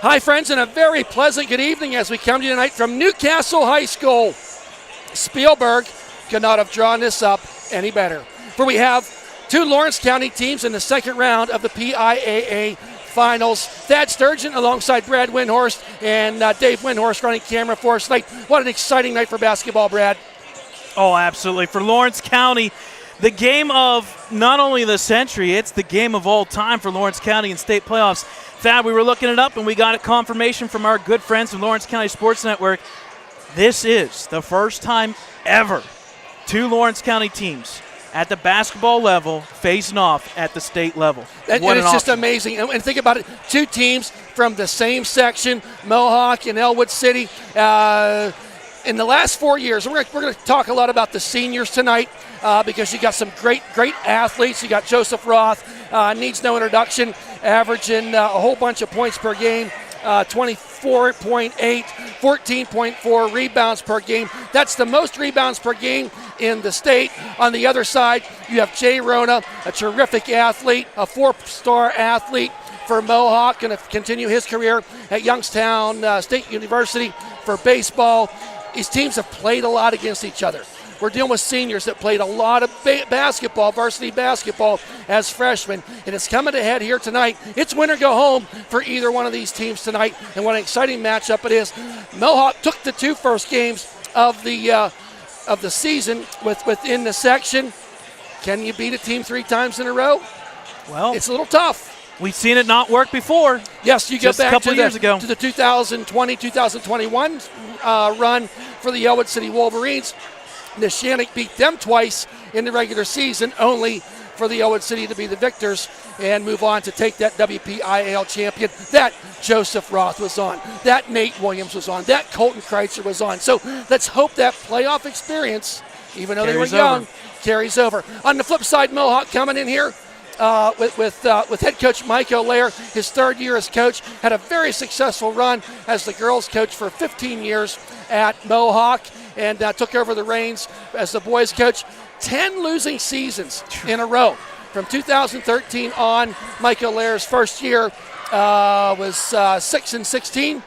Hi, friends, and a very pleasant good evening as we come to you tonight from Newcastle High School. Spielberg could not have drawn this up any better. For we have two Lawrence County teams in the second round of the PIAA Finals. Thad Sturgeon alongside Brad Windhorst and Dave Windhorst running camera for us tonight. What an exciting night for basketball, Brad. Oh, absolutely. For Lawrence County, the game of not only the century, it's the game of all time for Lawrence County in state playoffs. Thad, we were looking it up, and we got a confirmation from our good friends from Lawrence County Sports Network. This is the first time ever two Lawrence County teams at the basketball level facing off at the state level. And it's just amazing. And think about it, two teams from the same section, Mohawk and Ellwood City. In the last 4 years, we're going to talk a lot about the seniors tonight because you got some great athletes. You got Joseph Roth, needs no introduction, averaging a whole bunch of points per game, 24.8, 14.4 rebounds per game. That's the most rebounds per game in the state. On the other side, you have Jay Rona, a terrific athlete, a four-star athlete for Mohawk, going to continue his career at Youngstown State University for baseball. These teams have played a lot against each other. We're dealing with seniors that played a lot of basketball, varsity basketball, as freshmen, and it's coming to head here tonight. It's win or go home for either one of these teams tonight, and what an exciting matchup it is. Mohawk took the two first games of the season within the section. Can you beat a team 3 times in a row? Well, it's a little tough. We've seen it not work before. Yes, you go back a couple years ago to the 2020-2021 run for the Ellwood City Wolverines. Neshannock beat them twice in the regular season, only for the Ellwood City to be the victors and move on to take that WPIAL champion. That Joseph Roth was on. That Nate Williams was on. That Colton Kreitzer was on. So let's hope that playoff experience, even though they were young, carries over. On the flip side, Mohawk coming in here with head coach Mike O'Lear. His third year as coach, had a very successful run as the girls coach for 15 years at Mohawk, and took over the reins as the boys coach. 10 losing seasons in a row. From 2013 on, Mike O'Lear's first year was 6-16.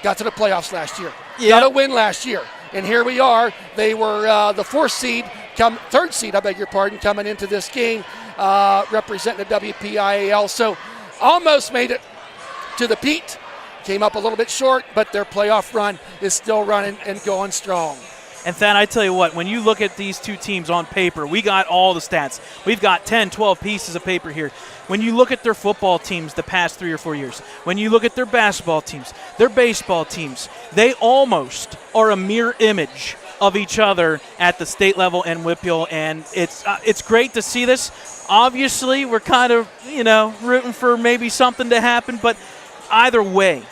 Got to the playoffs last year. Yep. Got a win last year. And here we are. They were the third seed, coming into this game, representing the WPIAL. So almost made it to the Pete. Came up a little bit short, but their playoff run is still running and going strong. And Thad, I tell you what, when you look at these two teams on paper, we got all the stats. We've got 10, 12 pieces of paper here. When you look at their football teams the past 3 or 4 years, when you look at their basketball teams, their baseball teams, they almost are a mirror image of each other at the state level and WPIAL, and it's great to see this. Obviously, we're kind of, rooting for maybe something to happen, but either way,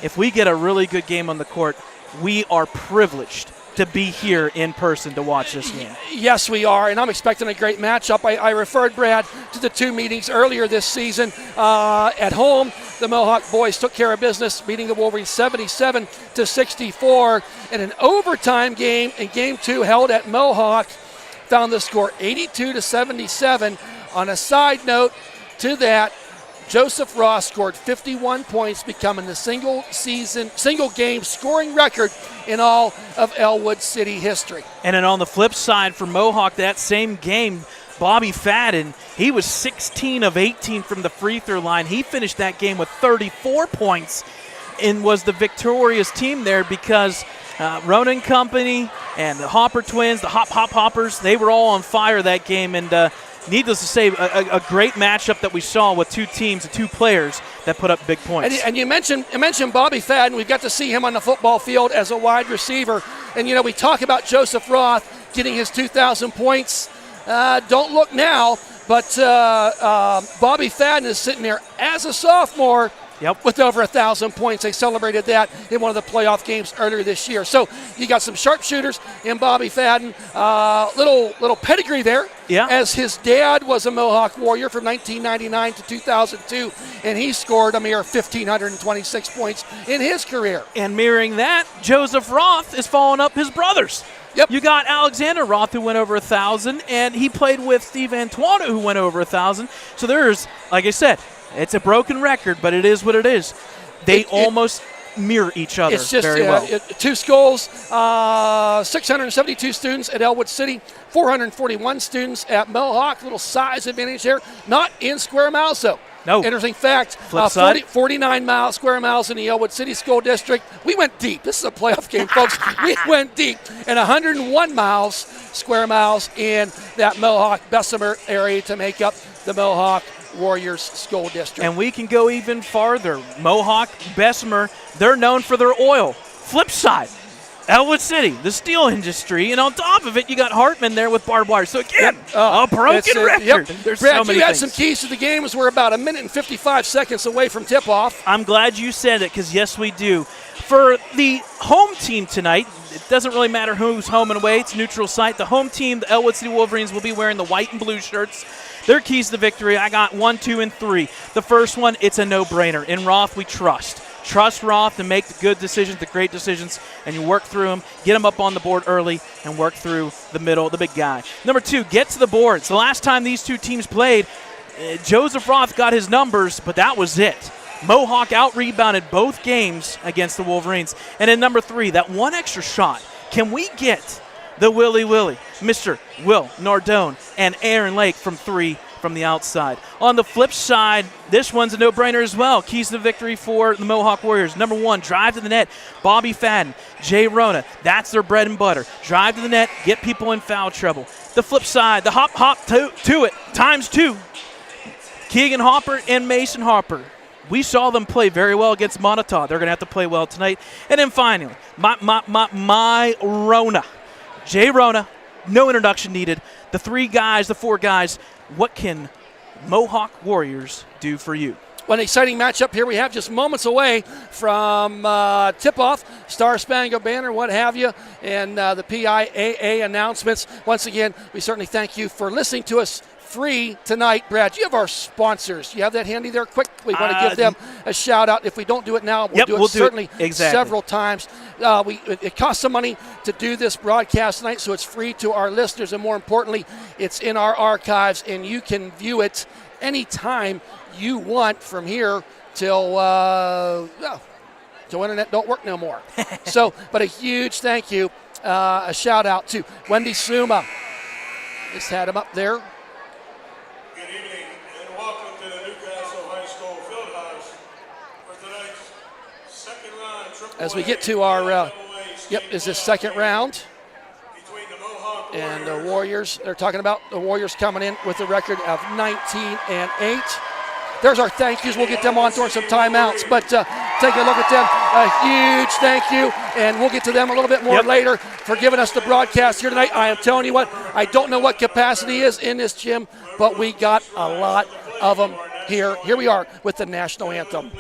if we get a really good game on the court, we are privileged to be here in person to watch this game. Yes, we are, and I'm expecting a great matchup. I referred, Brad, to the 2 meetings earlier this season. At home, the Mohawk boys took care of business, beating the Wolverines 77-64. In an overtime game in Game 2 held at Mohawk, found the score 82-77. On a side note to that, Joseph Ross scored 51 points, becoming the single game scoring record in all of Ellwood City history. And then on the flip side for Mohawk, that same game, Bobby Fadden, he was 16 of 18 from the free throw line. He finished that game with 34 points and was the victorious team there because Ronan Company and the Hopper twins, the Hoppers, they were all on fire that game. And needless to say, a great matchup that we saw with two teams and 2 players that put up big points. And you mentioned Bobby Fadden. We've got to see him on the football field as a wide receiver. And, we talk about Joseph Roth getting his 2,000 points. Don't look now, but Bobby Fadden is sitting there as a sophomore with over 1,000 points. They celebrated that in one of the playoff games earlier this year. So you got some sharpshooters in Bobby Fadden. Little pedigree there, as his dad was a Mohawk Warrior from 1999 to 2002, and he scored a mere 1,526 points in his career. And mirroring that, Joseph Roth is following up his brothers. Yep. You got Alexander Roth, who went over 1,000, and he played with Steve Antuano, who went over 1,000. So there's, like I said, it's a broken record, but it is what it is. They almost mirror each other very well. 2 schools, 672 students at Ellwood City, 441 students at Mohawk. Little size advantage there. Not in square miles, though. No. Interesting fact, 49 square miles in the Ellwood City School District. We went deep. This is a playoff game, folks. We went deep. And 101 square miles in that Mohawk-Bessemer area to make up the Mohawk Warriors School District. And we can go even farther. Mohawk, Bessemer, they're known for their oil. Flip side, Ellwood City, the steel industry, and on top of it, you got Hartman there with barbed wire. So again, a broken record. Yep. There's Brad, so many you had things. some keys to the game as we're about 1 minute and 55 seconds away from tip-off. I'm glad you said it because, yes, we do. For the home team tonight, it doesn't really matter who's home and away. It's a neutral site. The home team, the Ellwood City Wolverines, will be wearing the white and blue shirts. Their keys to the victory, I got 1, 2, and 3. The first one, it's a no-brainer. In Roth, we trust. Trust Roth to make the good decisions, the great decisions, and you work through them, get them up on the board early, and work through the middle, the big guy. Number 2, get to the boards. The last time these two teams played, Joseph Roth got his numbers, but that was it. Mohawk out-rebounded both games against the Wolverines. And then number 3, that one extra shot. Can we get the Willy, Mr. Will Nardone, and Aaron Lake from 3 from the outside? On the flip side, this one's a no-brainer as well. Keys to the victory for the Mohawk Warriors. Number 1, drive to the net. Bobby Fadden, Jay Rona, that's their bread and butter. Drive to the net, get people in foul trouble. The flip side, the hop to it, ×2. Keegan Hopper and Mason Harper. We saw them play very well against Montauk. They're going to have to play well tonight. And then finally, my Rona. Jay Rona, no introduction needed. The 4 guys, what can Mohawk Warriors do for you? One exciting matchup here we have just moments away from tip-off, Star Spangled Banner, what have you, and the PIAA announcements. Once again, we certainly thank you for listening to us free tonight. Brad, you have our sponsors. You have that handy there? Quick, we want to give them a shout-out. If we don't do it now, we'll do it certainly several times. It costs some money to do this broadcast tonight, so it's free to our listeners, and more importantly, it's in our archives, and you can view it anytime you want from here till internet don't work no more. But a huge thank you, a shout-out to Wendy Suma. Just had him up there. As we get to our, is this second round. And the Warriors, they're talking about the Warriors coming in with a record of 19-8. There's our thank yous. We'll get them on during some timeouts. But take a look at them. A huge thank you. And we'll get to them a little bit more later for giving us the broadcast here tonight. I am telling you what, I don't know what capacity is in this gym, but we got a lot of them here. Here we are with the national anthem.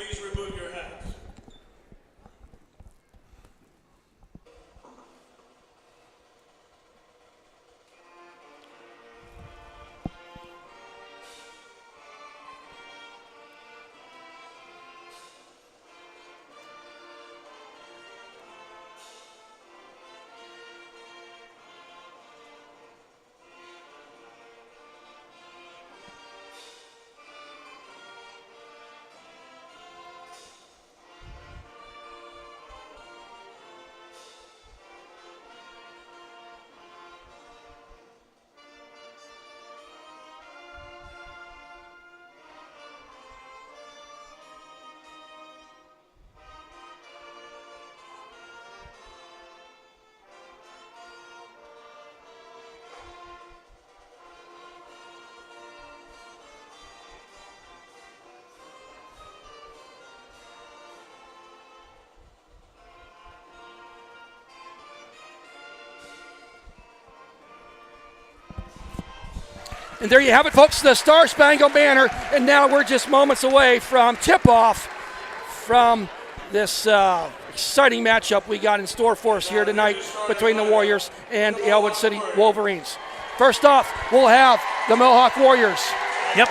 And there you have it, folks, the Star Spangled Banner. And now we're just moments away from tip-off from this exciting matchup we got in store for us here tonight between the Warriors and the Ellwood City Wolverines. First off, we'll have the Mohawk Warriors. Yep.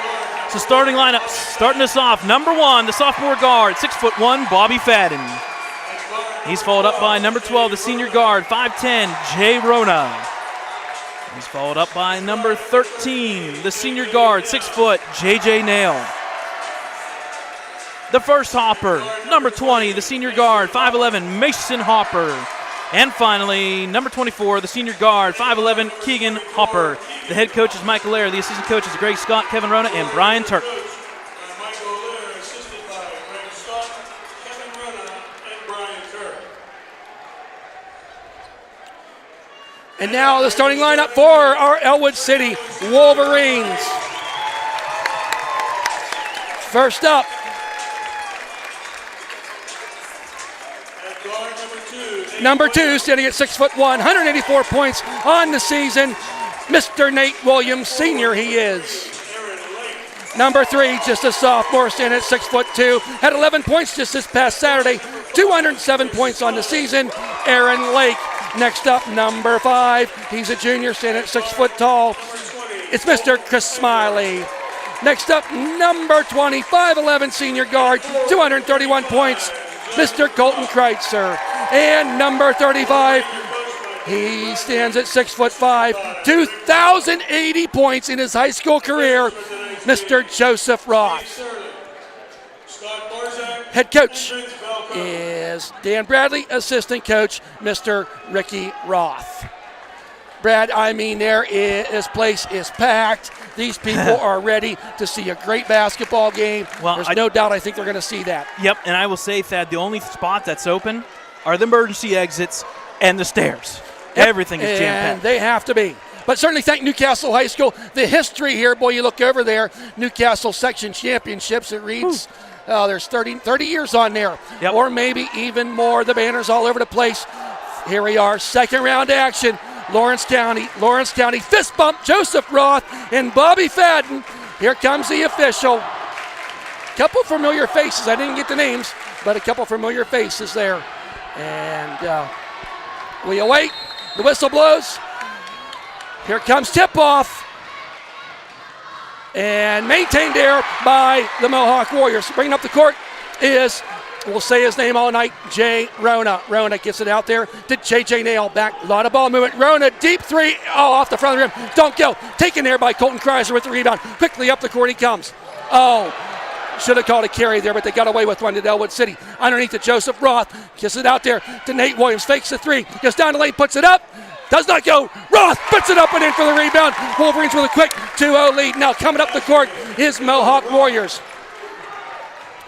So starting lineup, starting us off. Number 1, the sophomore guard, 6'1", Bobby Fadden. He's followed up by number 12, the senior guard, 5'10", Jay Rona. He's followed up by number 13, the senior guard, 6 foot, J.J. Nail. the first Hopper. Number 20, the senior guard, 5'11", Mason Hopper. And finally, number 24, the senior guard, 5'11", Keegan Hopper. The head coach is Michael Lair. The assistant coaches Greg Scott, Kevin Rona, and Brian Turk. And now the starting lineup for our Ellwood City Wolverines. First up, number 2, standing at 6'1", 184 points on the season, Mr. Nate Williams, senior he is. Number 3, just a sophomore, standing at 6'2", had 11 points just this past Saturday, 207 points on the season, Aaron Lake. Next up, number 5, he's a junior, standing at 6 foot tall. It's Mr. Chris Smiley. Next up, number 20, 5'11", senior guard, 231 points, Mr. Colton Kreitzer. And number 35, he stands at 6'5", 2,080 points in his high school career, Mr. Joseph Roth. Head coach is Dan Bradley, assistant coach, Mr. Ricky Roth. Brad, I mean, this place is packed. These people are ready to see a great basketball game. Well, there's no doubt I think they're going to see that. Yep, and I will say, Thad, the only spot that's open are the emergency exits and the stairs. Yep. Everything is jam-packed. And they have to be. But certainly thank Newcastle High School. The history here, boy, you look over there, Newcastle Section Championships, it reads, there's 30 years on there, yep. Or maybe even more. The banners all over the place. Here we are, second round action. Lawrence County, fist bump, Joseph Roth and Bobby Fadden. Here comes the official. Couple familiar faces. I didn't get the names, but a couple familiar faces there. And we await. The whistle blows. Here comes tip-off. And maintained there by the Mohawk Warriors. Bringing up the court is, we'll say his name all night, Jay Rona. Rona gets it out there to J.J. Nail. Back, a lot of ball movement. Rona, deep three. Oh, off the front of the rim. Don't go. Taken there by Colton Kreiser with the rebound. Quickly up the court he comes. Oh, should have called a carry there, but they got away with one to Ellwood City. Underneath to Joseph Roth. Gets it out there to Nate Williams. Fakes the three. Goes down the lane, puts it up. Does not go. Roth puts it up and in for the rebound. Wolverines with a quick 2-0 lead. Now coming up the court is Mohawk Warriors.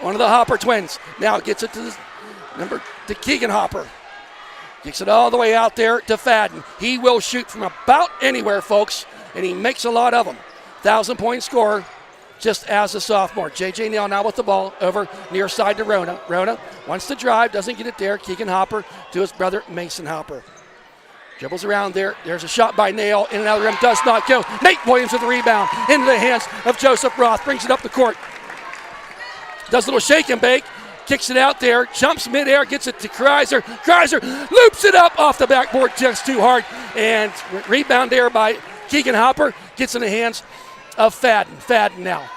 One of the Hopper twins. Now gets it to Keegan Hopper. Kicks it all the way out there to Fadden. He will shoot from about anywhere, folks, and he makes a lot of them. 1,000-point scorer just as a sophomore. J.J. Nail now with the ball over near side to Rona. Rona wants to drive, doesn't get it there. Keegan Hopper to his brother Mason Hopper. Dribbles around there. There's a shot by Nail. In and out of the rim. Does not go. Nate Williams with the rebound. Into the hands of Joseph Roth. Brings it up the court. Does a little shake and bake. Kicks it out there. Jumps midair. Gets it to Kreiser. Kreiser loops it up off the backboard just too hard. And rebound there by Keegan Hopper. Gets in the hands of Fadden. Fadden now.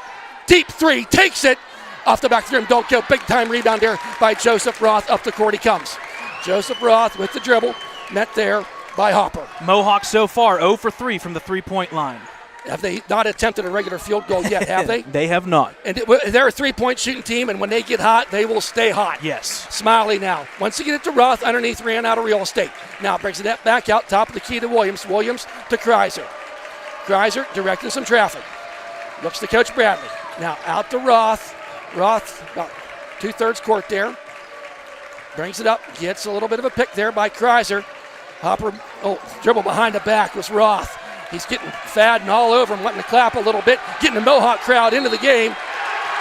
Deep three. Takes it off the back of the rim. Don't go. Big time rebound there by Joseph Roth. Up the court he comes. Joseph Roth with the dribble. Met there by Hopper. Mohawk so far 0 for 3 from the three-point line. Have they not attempted a regular field goal yet, have they? They have not. And they're a three-point shooting team, and when they get hot, they will stay hot. Yes. Smiley now. Once you get it to Roth, underneath ran out of real estate. Now brings it back out, top of the key to Williams. Williams to Kreiser. Kreiser directing some traffic. Looks to Coach Bradley. Now out to Roth. Roth, about two-thirds court there. Brings it up, gets a little bit of a pick there by Kreiser. Hopper, dribble behind the back was Roth. He's getting Fadden all over him, letting the clap a little bit, getting the Mohawk crowd into the game.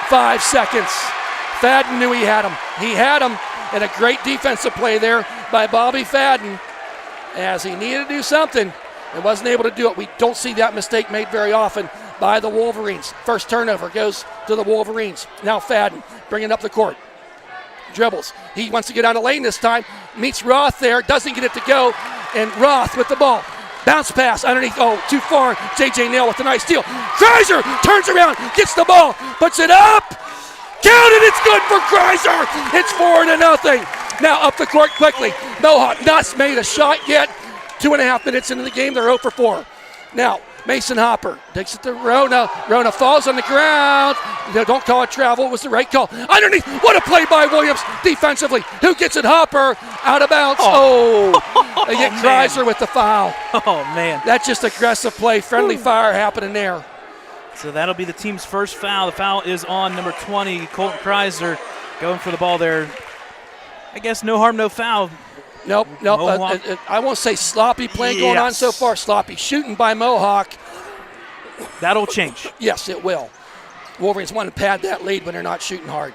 5 seconds. Fadden knew he had him. He had him, and a great defensive play there by Bobby Fadden as he needed to do something and wasn't able to do it. We don't see that mistake made very often by the Wolverines. First turnover goes to the Wolverines. Now Fadden bringing up the court. Dribbles. He wants to get on the lane this time. Meets Roth there. Doesn't get it to go. And Roth with the ball. Bounce pass underneath. Oh, too far. J.J. Nail with a nice steal. Kreiser turns around. Gets the ball. Puts it up. Counted. It's good for Kreiser. It's 4-0. Now up the court quickly. Mohawk not made a shot yet. 2.5 minutes into the game. They're 0 for 4. Now Mason Hopper takes it to Rona. Rona falls on the ground. Don't call it travel. It was the right call. Underneath. What a play by Williams defensively. Who gets it? Hopper. Out of bounds. Oh. They get Kreiser with the foul. Oh, man. That's just aggressive play. Friendly fire happening there. So that'll be the team's first foul. The foul is on number 20, Colton Kreiser, going for the ball there. I guess no harm, no foul. Nope. I won't say sloppy play going on so far. Sloppy shooting by Mohawk. That'll change. Yes, it will. Wolverines want to pad that lead when they're not shooting hard.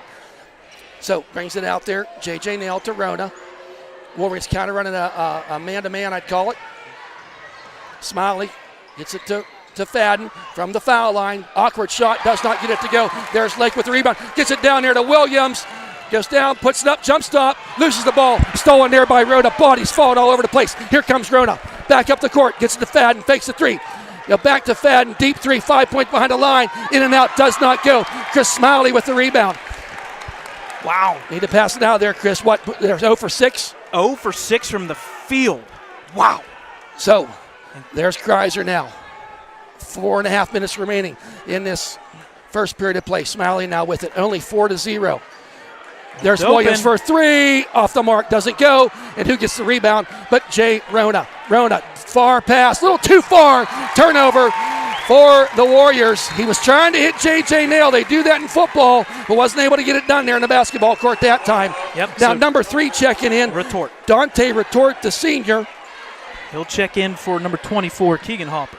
So brings it out there. J.J. Nail to Rona. Wolverines counter running a man-to-man, I'd call it. Smiley gets it to Fadden from the foul line. Awkward shot, does not get it to go. There's Lake with the rebound. Gets it down there to Williams. Goes down, puts it up, jump stop, loses the ball. Stolen there by Rona. Bodies falling all over the place. Here comes Rona. Back up the court, gets it to Fadden, fakes the three. Back to Fadden, deep three, 5 point behind the line. In and out, does not go. Chris Smiley with the rebound. Wow. Need to pass it out there, Chris. What, there's 0 for 6? 0 for 6 from the field. Wow. So, there's Kreiser now. 4.5 minutes remaining in this first period of play. Smiley now with it, only 4-0. There's Williams for three, off the mark, doesn't go, and who gets the rebound but Jay Rona. Rona, far pass, a little too far, turnover for the Warriors. He was trying to hit J.J. Nail. They do that in football, but wasn't able to get it done there in the basketball court that time. Yep. Now, number 3 checking in. Retort. Dante Retort, the senior. He'll check in for number 24, Keegan Hopper.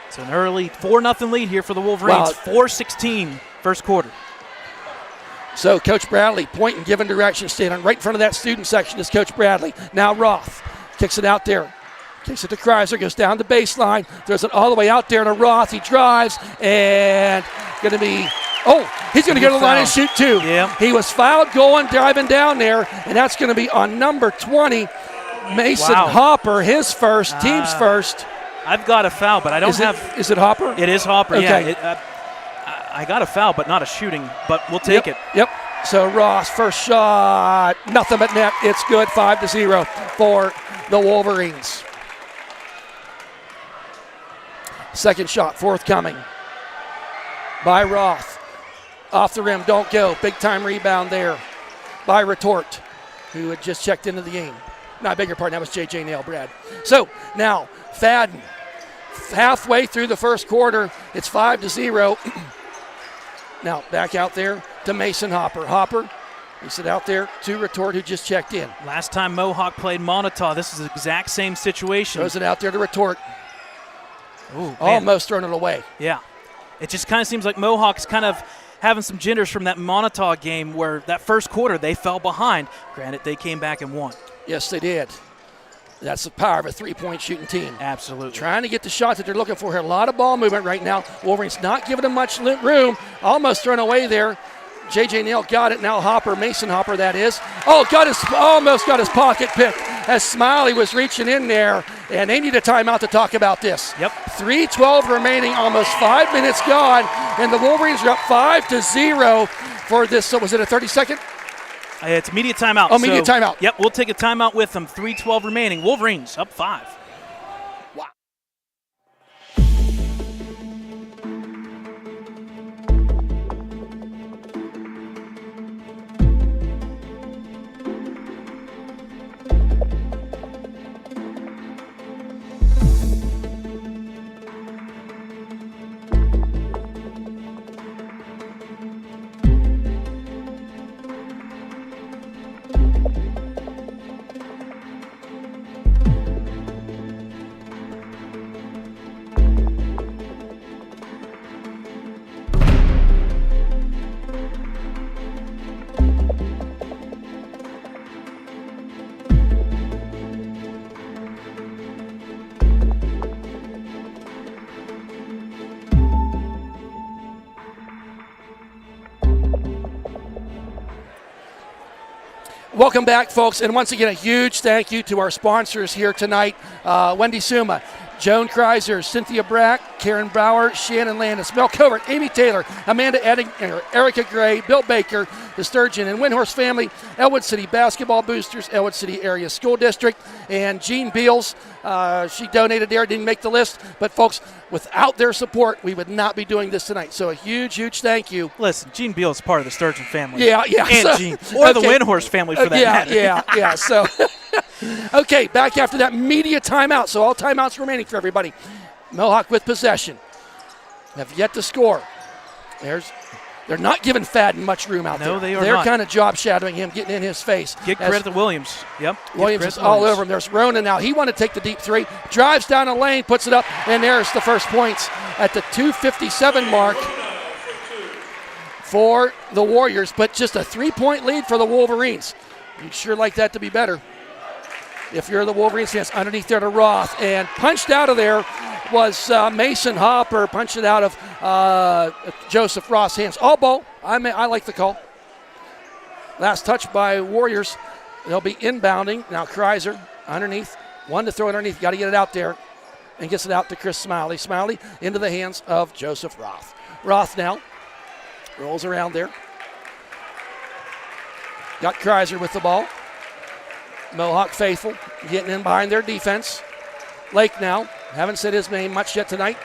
It's an early 4-0 lead here for the Wolverines. Wow. 4:16 first quarter. So Coach Bradley, point and giving direction, staying on right in front of that student section is Coach Bradley. Now Roth kicks it out there. Kicks it to Kreiser, goes down the baseline, throws it all the way out there to Roth. He drives and going to be, he's going to go to the line and shoot too. Yeah. He was fouled driving down there, and that's going to be on number 20, Mason Hopper, his first, team's first. I've got a foul, but I don't have. Is it Hopper? It is Hopper, okay. Yeah. I got a foul, but not a shooting, but we'll take it. Yep. So Ross, first shot, nothing but net. It's good, 5-0 for the Wolverines. Second shot, forthcoming by Roth. Off the rim, don't go. Big time rebound there by Retort, who had just checked into the game. No, I beg your pardon, that was J.J. Nail, Brad. So now Fadden, halfway through the first quarter, it's 5-0. Now back out there to Mason Hopper. Hopper, he's it out there to Retort, who just checked in. Last time Mohawk played Montauk, this is the exact same situation. Throws it out there to Retort. Ooh, almost thrown it away. Yeah. It just kind of seems like Mohawk's kind of having some jitters from that Montauk game where that first quarter they fell behind. Granted, they came back and won. Yes, they did. That's the power of a three-point shooting team. Absolutely. Trying to get the shot that they're looking for here. A lot of ball movement right now. Wolverines not giving them much room. Almost thrown away there. J.J. Nail got it. Now Hopper, Mason Hopper that is. Almost got his pocket picked as Smiley was reaching in there. And they need a timeout to talk about this. Yep. 3:12 remaining, almost 5 minutes gone. And the Wolverines are up 5-0 for this. So was it a 30-second? It's immediate timeout. Oh, immediate timeout. Yep, we'll take a timeout with them. 3:12 remaining. Wolverines up 5. Wow. Welcome back, folks, and once again, a huge thank you to our sponsors here tonight, Wendy Suma, Joan Kreiser, Cynthia Brack, Karen Brower, Shannon Landis, Mel Covert, Amy Taylor, Amanda Ettinger, Erica Gray, Bill Baker, the Sturgeon and Windhorse family, Ellwood City Basketball Boosters, Ellwood City Area School District, and Jean Beals. She donated there, didn't make the list, but folks, without their support, we would not be doing this tonight. So a huge, huge thank you. Listen, Jean Beal is part of the Sturgeon family. Yeah. And So, Jean, or the Windhorse family for that matter. Yeah. So, okay, back after that media timeout. So all timeouts remaining for everybody. Mohawk with possession. Have yet to score. They're not giving Fadden much room out there. No, they are They're not. kind of job shadowing him, getting in his face. Get credit to Williams. Yep. Williams is all over him. There's Rona now. He wanted to take the deep three. Drives down the lane, puts it up, and there's the first points at the 2:57 mark for the Warriors, but just a 3-point lead for the Wolverines. You'd sure like that to be better if you're the Wolverines fans. Underneath there to Roth, and punched out of there was Mason Hopper, punched it out of Joseph Roth's hands. All ball. I like the call. Last touch by Warriors. They'll be inbounding. Now Kreiser underneath. One to throw it underneath. Got to get it out there. And gets it out to Chris Smiley. Smiley into the hands of Joseph Roth. Roth now rolls around there. Got Kreiser with the ball. Mohawk faithful getting in behind their defense. Lake now. Haven't said his name much yet tonight.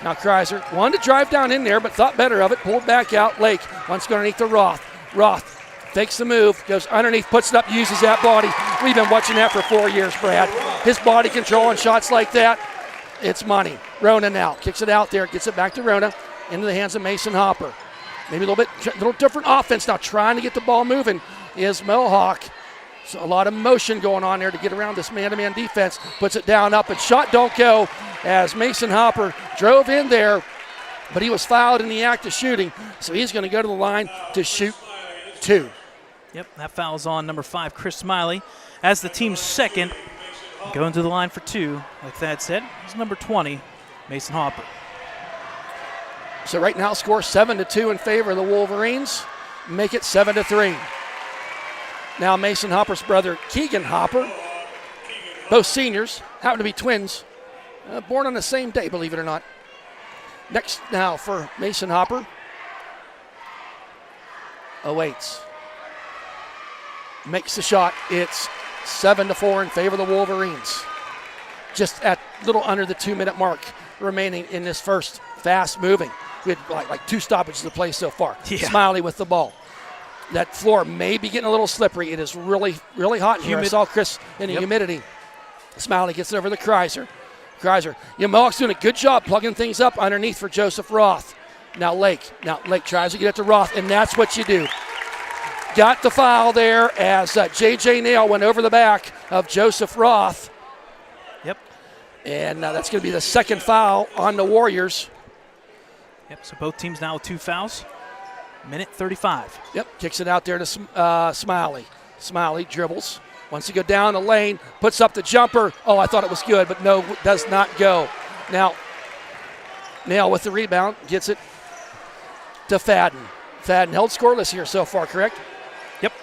Now Kreiser wanted to drive down in there, but thought better of it. Pulled back out. Lake wants to go underneath to Roth. Roth fakes the move, goes underneath, puts it up, uses that body. We've been watching that for 4 years, Brad. His body control on shots like that, it's money. Rona now kicks it out there, gets it back to Rona, into the hands of Mason Hopper. Maybe a little different offense now, trying to get the ball moving is Mohawk. So a lot of motion going on there to get around this man-to-man defense. Puts it down, up, and shot don't go as Mason Hopper drove in there, but he was fouled in the act of shooting, so he's going to go to the line to shoot 2. Yep, that foul's on number 5, Chris Smiley. As the team's second, going to the line for 2, like Thad said, is number 20, Mason Hopper. So right now, score 7-2 in favor of the Wolverines. Make it 7-3. Now Mason Hopper's brother, Keegan Hopper, both seniors, happen to be twins, born on the same day, believe it or not. Next now for Mason Hopper. Awaits. Makes the shot. It's 7-4 in favor of the Wolverines. Just at little under the 2-minute mark remaining in this first fast moving. We had like 2 stoppages of play so far. Yeah. Smiley with the ball. That floor may be getting a little slippery. It is really, really hot here. I saw Chris in the humidity. Smiley gets it over to Kreiser. Mohawk's doing a good job plugging things up underneath for Joseph Roth. Now Lake tries to get it to Roth, and that's what you do. Got the foul there as J.J. Nail went over the back of Joseph Roth. Yep. And that's going to be the second foul on the Warriors. Yep, so both teams now with 2 fouls. Minute 35. Yep, kicks it out there to Smiley. Smiley dribbles. Wants to go down the lane, puts up the jumper. Oh, I thought it was good, but no, does not go. Now, Nail with the rebound, gets it to Fadden. Fadden held scoreless here so far, correct? Yep.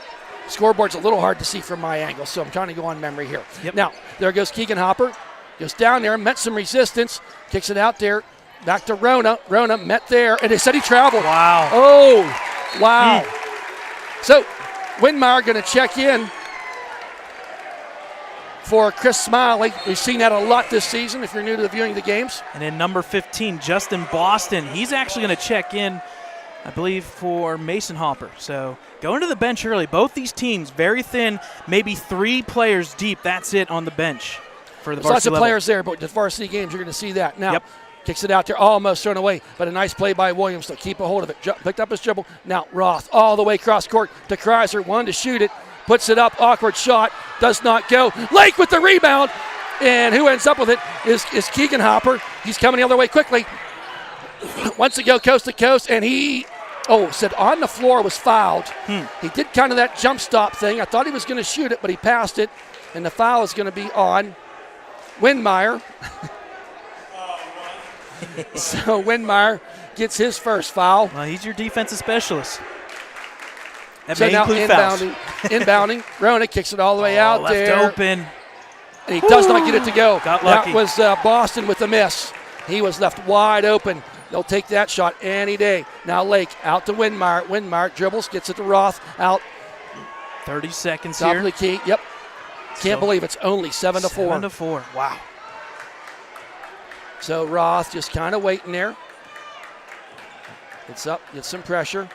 Scoreboard's a little hard to see from my angle, so I'm trying to go on memory here. Yep. Now, there goes Keegan Hopper. Goes down there, met some resistance, kicks it out there. Back to Rona. Rona met there, and they said he traveled. Wow. Oh, wow. So, Windmeyer going to check in for Chris Smiley. We've seen that a lot this season if you're new to viewing the games. And then number 15, Justin Boston. He's actually going to check in, I believe, for Mason Hopper. So going to the bench early. Both these teams very thin, maybe 3 players deep. That's it on the bench for the varsity Lots of level. players there, but the varsity games, you're going to see that. Now, Yep. Kicks it out there, almost thrown away, but a nice play by Williams to keep a hold of it. Picked up his dribble. Now Roth all the way cross court to Kreiser. Wanted to shoot it. Puts it up. Awkward shot. Does not go. Lake with the rebound. And who ends up with it is Keegan Hopper. He's coming the other way quickly. Wants to go coast to coast, and he said on the floor was fouled. He did kind of that jump stop thing. I thought he was going to shoot it, but he passed it. And the foul is going to be on Windmeyer. So Windmeyer gets his first foul. Well, he's your defensive specialist. That So may now include fouls. inbounding. Rona kicks it all the way out left there. open. and he does not get it to go. Got lucky. That was Boston with the miss. He was left wide open. They'll take that shot any day. Now Lake out to Windmeyer. Windmeyer dribbles, gets it to Roth, out. 30 seconds Top here. of the key, yep. Can't believe it's only 7-4. 7-4, wow. So Roth just kind of waiting there. It's up, gets some pressure.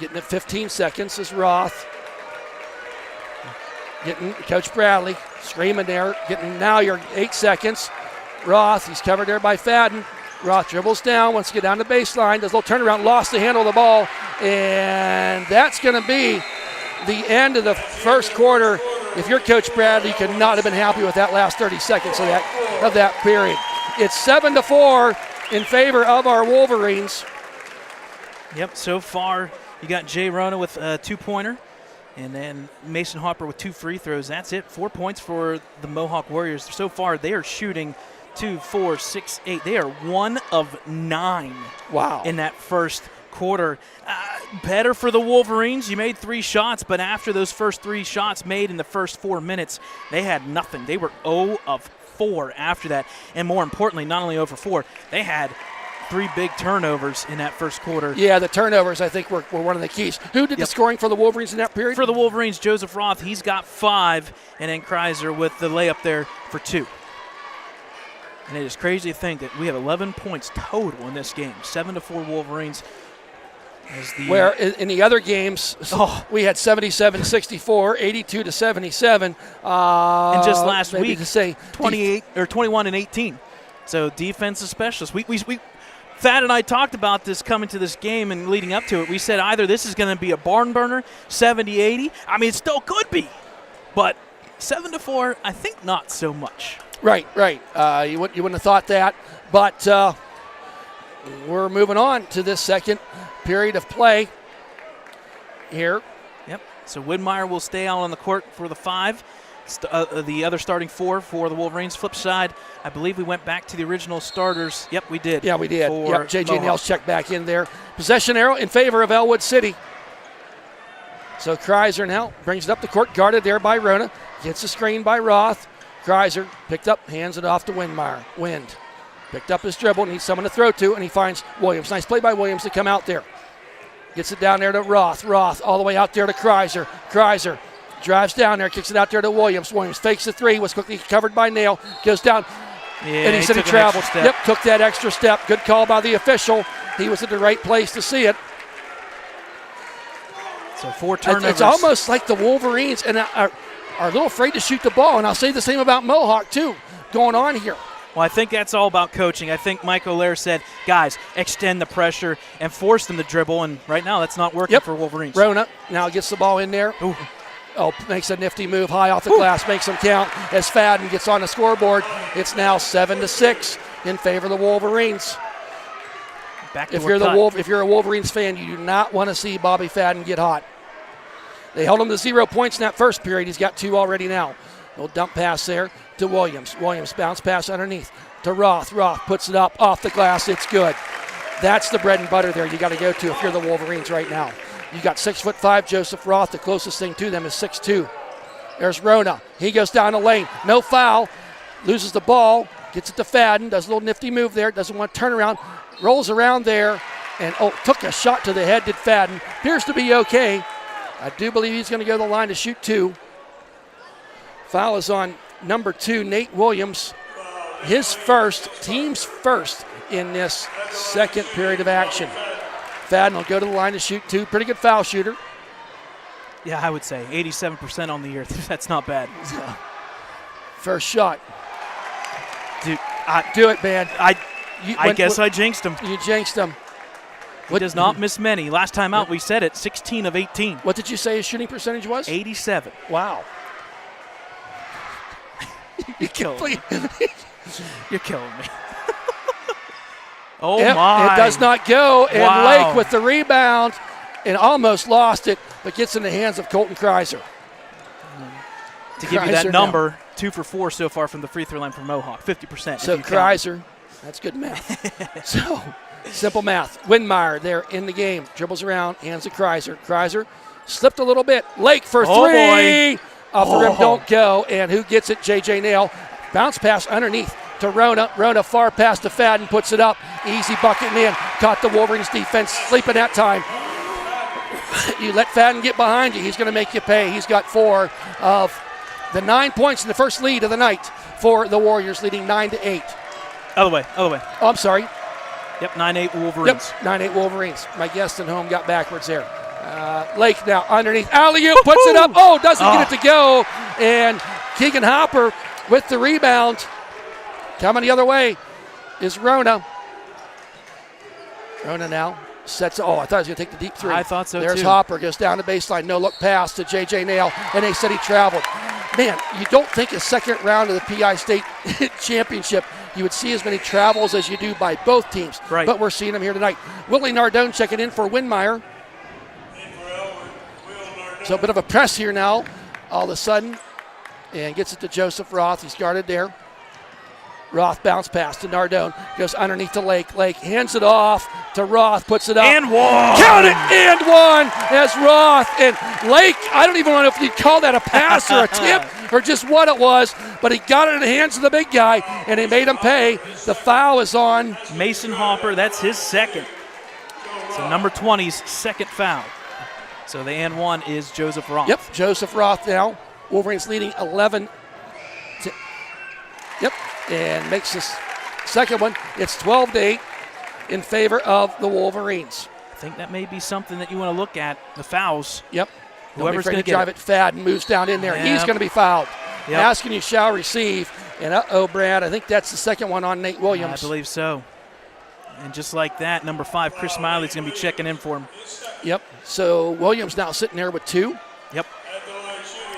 Getting it 15 seconds is Roth. Getting Coach Bradley screaming there. Getting now you're 8 seconds. Roth, he's covered there by Fadden. Roth dribbles down, wants to get down the baseline, does a little turnaround, lost the handle of the ball, and that's going to be the end of the first quarter. If you're Coach Bradley, you could not have been happy with that last 30 seconds of that period. It's 7-4 in favor of our Wolverines. Yep, so far you got Jay Rona with a 2-pointer, and then Mason Hopper with 2 free throws. That's it, 4 points for the Mohawk Warriors. So far they are shooting 2, 4, 6, 8. They are 1 of 9. Wow. In that first quarter. Better for the Wolverines. You made 3 shots, but after those first 3 shots made in the first 4 minutes, they had nothing. They were 0 of 4 after that. And more importantly, not only 0 for 4, they had 3 big turnovers in that first quarter. Yeah, the turnovers, I think, were one of the keys. Who did the scoring for the Wolverines in that period? For the Wolverines, Joseph Roth, he's got 5, and then Kreiser with the layup there for 2. And it is crazy to think that we have 11 points total in this game. 7-4 Wolverines. Where in the other games, we had 77-64, 82-77. And just last week, to say 28 or 21 and 18. So defensive specialists. Thad and I talked about this coming to this game and leading up to it. We said either this is going to be a barn burner, 70-80. I mean, it still could be, but 7-4, I think not so much. Right. You wouldn't have thought that, but we're moving on to this second period of play here. Yep. So Widmeyer will stay out on the court for the 5. The other starting 4 for the Wolverines. Flip side, I believe we went back to the original starters. Yep, we did. Yeah, we did. Yep, J.J. Mohawk. Nails checked back in there. Possession arrow in favor of Ellwood City. So Kreiser now brings it up the court, guarded there by Rona. Gets the screen by Roth. Kreiser picked up, hands it off to Windmeyer. Wind picked up his dribble, needs someone to throw to, and he finds Williams. Nice play by Williams to come out there. Gets it down there to Roth. Roth all the way out there to Kreiser. Kreiser drives down there, kicks it out there to Williams. Williams fakes the 3, was quickly covered by Nail, goes down, and he said he traveled. Yep, took that extra step. Good call by the official. He was at the right place to see it. So 4 turnovers. It's almost like the Wolverines and are a little afraid to shoot the ball, and I'll say the same about Mohawk too, going on here. Well, I think that's all about coaching. I think Mike O'Leary said, guys, extend the pressure and force them to dribble, and right now that's not working for Wolverines. Rona now gets the ball in there. Ooh. Makes a nifty move high off the glass, makes them count as Fadden gets on the scoreboard. It's now 7-6 in favor of the Wolverines. If you're a Wolverines fan, you do not want to see Bobby Fadden get hot. They held him to 0 points in that first period. He's got 2 already now. Little dump pass there to Williams. Williams bounce pass underneath to Roth. Roth puts it up off the glass. It's good. That's the bread and butter there you got to go to if you're the Wolverines right now. You got 6'5" Joseph Roth. The closest thing to them is 6'2". There's Rona. He goes down the lane. No foul. Loses the ball. Gets it to Fadden. Does a little nifty move there. Doesn't want to turn around. Rolls around there. And took a shot to the head. Did Fadden. Appears to be okay. I do believe he's going to go to the line to shoot 2. Foul is on number 2, Nate Williams. His first, team's first in this second period of action. Fadden will go to the line to shoot 2. Pretty good foul shooter. Yeah, I would say 87% on the year. That's not bad. First shot. Dude, do it, man. I guess I jinxed him. You jinxed him. He does not miss many. Last time out, we said it, 16 of 18. What did you say his shooting percentage was? 87. Wow. You're killing me. You're killing me. My. It does not go. And Lake with the rebound and almost lost it, but gets in the hands of Colton Kreiser. To give you that number, 2 for 4 so far from the free throw line for Mohawk, 50%. So Kreiser, that's good math. So simple math. Windmeyer there in the game. Dribbles around, hands to Kreiser. Kreiser slipped a little bit. Lake for 3. Boy. Off the rim, don't go. And who gets it? J.J. Nail. Bounce pass underneath to Rona. Rona far past to Fadden, puts it up. Easy bucket and in. Caught the Wolverines defense sleeping that time. You let Fadden get behind you, he's going to make you pay. He's got 4 of the 9 points in the first lead of the night for the Warriors, leading 9-8. Other way. Oh, I'm sorry. Yep, 9-8 Wolverines. Yep, 9-8 Wolverines. My guest at home got backwards there. Lake now underneath. Alley-oop, puts it up. Oh, doesn't get it to go. And Keegan Hopper with the rebound. Coming the other way is Rona. Rona now sets. Oh, I thought he was going to take the deep 3. I thought so, There's too. Hopper, goes down the baseline. No look pass to J.J. Nail, and they said he traveled. Man, you don't think a second round of the PI State Championship you would see as many travels as you do by both teams. Right. But we're seeing them here tonight. Willie Nardone checking in for Windmeyer. So a bit of a press here now, all of a sudden, and gets it to Joseph Roth. He's guarded there. Roth bounce pass to Nardone, goes underneath to Lake. Lake hands it off to Roth, puts it up. And one. Count it, and one as Roth. And Lake, I don't even know if you'd call that a pass or a tip or just what it was, but he got it in the hands of the big guy, and he made him pay. The foul is on Mason Hopper, that's his second. So number 20's second foul. So the and one is Joseph Roth. Yep, Joseph Roth now. Wolverines leading 11. Yep, and makes this second one. It's 12-8 in favor of the Wolverines. I think that may be something that you want to look at, the fouls. Yep. Whoever's going to get drive it. it, Fadden moves down in there. Yep. He's going to be fouled. Yep. Asking you shall receive. And Brad, I think that's the second one on Nate Williams. I believe so. And just like that, number 5, Chris Smiley's going to be checking in for him. Yep. So Williams now sitting there with 2. Yep.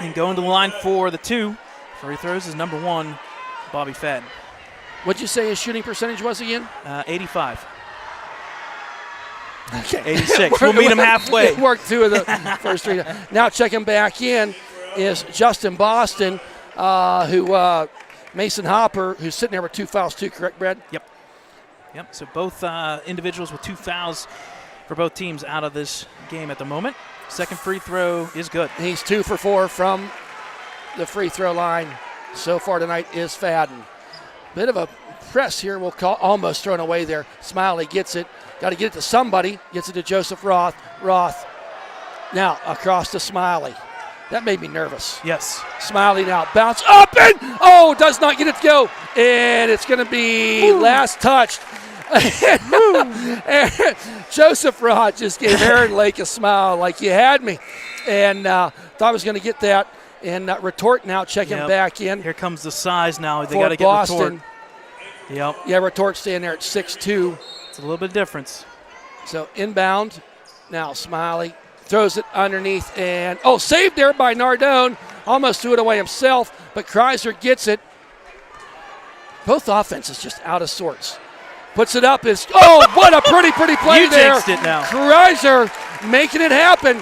And going to the line for the 2. Free throws is number 1, Bobby Fadden. What'd you say his shooting percentage was again? 85. Okay. 86. We'll meet him halfway. Worked 2 of the first 3. Now checking back in is Justin Boston, who Mason Hopper, who's sitting there with 2 fouls too, correct, Brad? Yep. So both individuals with 2 fouls for both teams out of this game at the moment. Second free throw is good. He's 2 for 4 from the free throw line. So far tonight is Fadden. Bit of a press here, we'll call, almost thrown away there. Smiley gets it. Got to get it to somebody. Gets it to Joseph Roth. Roth now across to Smiley. That made me nervous. Yes. Smiley now bounce up and, does not get it to go. And it's going to be last touched. Joseph Roth just gave Aaron Lake a smile like you had me. And thought I was going to get that. And Retort now checking back in. Here comes the size now. They for got to get Boston. Retort. Yep. Yeah, Retort staying there at 6'2". It's a little bit of difference. So inbound. Now Smiley throws it underneath and, saved there by Nardone. Almost threw it away himself, but Kreiser gets it. Both offenses just out of sorts. Puts it up. What a pretty play there. You jinxed it now. Kreiser making it happen.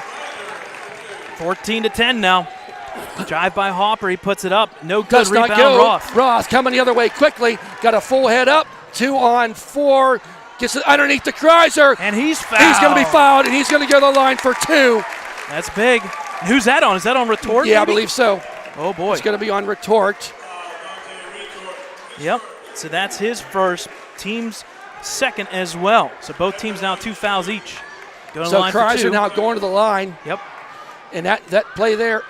14-10 now. Drive by Hopper. He puts it up. No good. Does Rebound not go. Roth. Roth coming the other way quickly. Got a full head up. 2 on 4. Gets it underneath to Kreiser. And he's fouled. He's going to be fouled, and he's going to go to the line for 2. That's big. Who's that on? Is that on Retort? Yeah, maybe? I believe so. Oh, boy. It's going to be on Retort. Yep. So that's his first. Team's second as well. So both teams now 2 fouls each. Going to the line for 2. Kreiser now going to the line. Yep. And that play there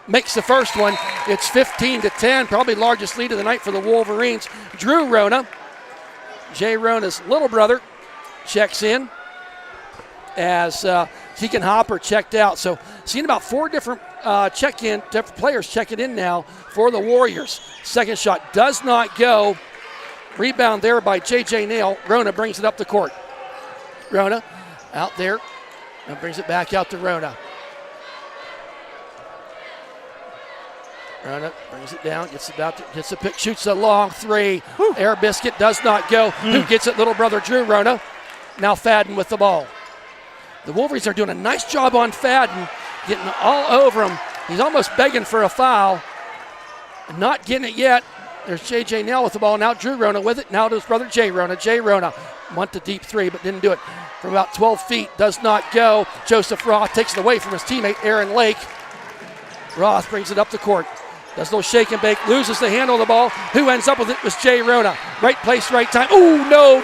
makes the first one. It's 15-10, probably largest lead of the night for the Wolverines. Drew Rona, Jay Rona's little brother, checks in as Keegan Hopper checked out. So seeing about 4 different different players checking in now for the Warriors. Second shot does not go. Rebound there by J.J. Nail. Rona brings it up the court. Rona out there and brings it back out to Rona. Rona brings it down, gets a pick, shoots a long 3. Whew. Air biscuit does not go. Who gets it? Little brother Drew Rona. Now Fadden with the ball. The Wolverines are doing a nice job on Fadden, getting all over him. He's almost begging for a foul. Not getting it yet. There's J.J. Nail with the ball. Now Drew Rona with it. Now to his brother Jay Rona. Jay Rona went to deep 3 but didn't do it. From about 12 feet, does not go. Joseph Roth takes it away from his teammate Aaron Lake. Roth brings it up the court. Does a little shake and bake, loses the handle of the ball. Who ends up with it was Jay Rona. Right place, right time. Oh, no.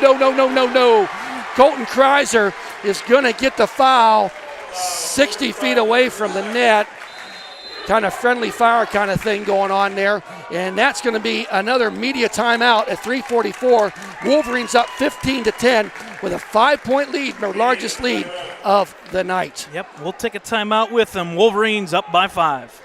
Colton Kreiser is going to get the foul 60 feet away from the net. Kind of friendly fire kind of thing going on there. And that's going to be another media timeout at 3:44. Wolverines up 15-10 with a 5-point lead, their largest lead of the night. Yep, we'll take a timeout with them. Wolverines up by 5.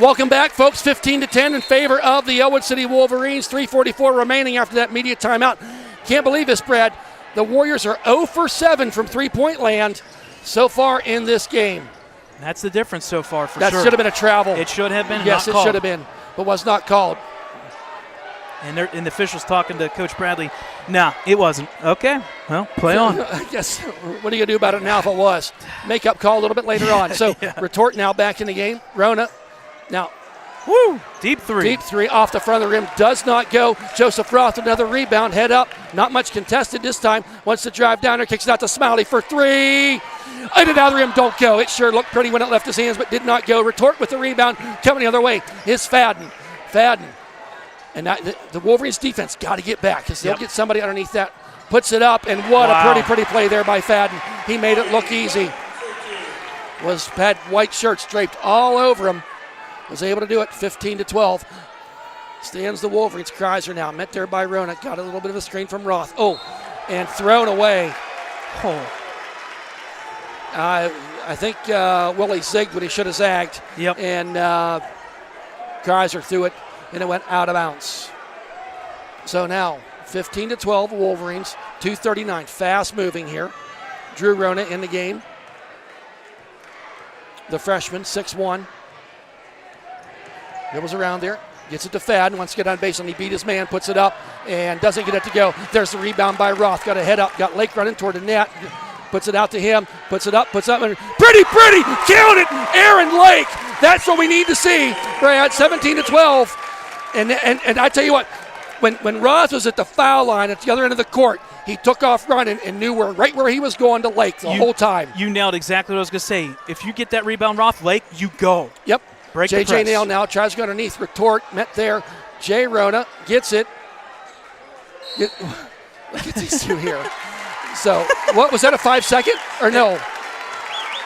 Welcome back, folks. 15-10 in favor of the Ellwood City Wolverines. 3:44 remaining after that media timeout. Can't believe this, Brad. The Warriors are 0 for 7 from three-point land so far in this game. That's the difference so far, for sure. That should have been a travel. It should have been. Yes, not it called. should have been, but was not called. And the officials talking to Coach Bradley. Nah, it wasn't. Okay, well, play on. I guess, what are you going to do about it now if it was? Make-up call a little bit later on. So, yeah. Retort now back in the game. Rona now. Woo! Deep three. Deep three off the front of the rim. Does not go. Joseph Roth, another rebound. Head up. Not much contested this time. Wants to drive down there. Kicks it out to Smiley for three. In and out of the rim. Don't go. It sure looked pretty when it left his hands, but did not go. Retort with the rebound. Coming the other way is Fadden. And the Wolverines defense got to get back because they'll get somebody underneath that. Puts it up, and what a pretty play there by Fadden. He made it look easy. Had white shirts draped all over him. Was able to do it. 15-12. Stands the Wolverines. Kreiser now met there by Rona. Got a little bit of a screen from Roth. Oh, and thrown away. Oh. I think Willie zigged when he should have zagged. Yep. And Kreiser threw it, and it went out of bounds. So now 15-12 Wolverines. 2:39. Fast moving here. Drew Rona in the game. The freshman, 6'1". Dribbles around there, gets it to Fadden, wants to get on base, and he beat his man, puts it up, and doesn't get it to go. There's the rebound by Roth, got a head up, got Lake running toward the net, puts it out to him, puts up, and pretty, count it, Aaron Lake. That's what we need to see, Brad, 17-12. And I tell you what, when Roth was at the foul line at the other end of the court, he took off running and knew right where he was going to Lake the whole time. You nailed exactly what I was going to say. If you get that rebound, Roth, Lake, you go. Yep. Break the J.J. press. Nail now tries to go underneath. Retort met there. Jay Rona gets it. Look at these two here. So, what was that, a 5-second or no?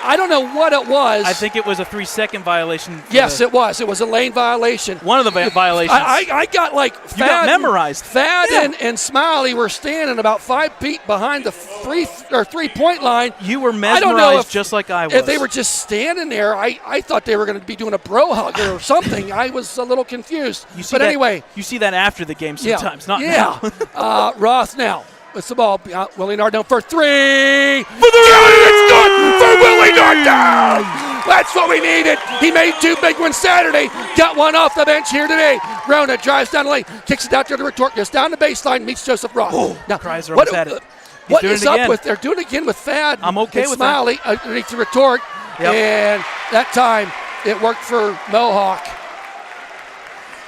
I don't know what it was. I think it was a 3-second violation. Yes, it was. It was a lane violation. One of the violations. I got like you got memorized. Fadden and Smiley were standing about 5 feet behind the three-point line. You were mesmerized, I don't know just like I was. If they were just standing there, I thought they were going to be doing a bro hug or something. I was a little confused. Anyway. You see that after the game sometimes, not now. Roth now. With the ball, Willie Nardone for three. It's good for Willie Nardone. That's what we needed. He made 2 big ones Saturday. Got one off the bench here today. Rona drives down the lane, kicks it out there to Retort, goes down the baseline, meets Joseph Roth. Now, Kreiser almost had it. What is up with? They're doing it again with Fad. I'm okay and with Smiley underneath the Retort, and that time it worked for Mohawk.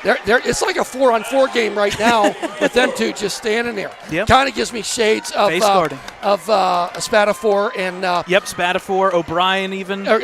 It's like a 4-on-4 game right now with them two just standing there. Yep. Kind of gives me shades of Spatafor and Spatafor, O'Brien even, or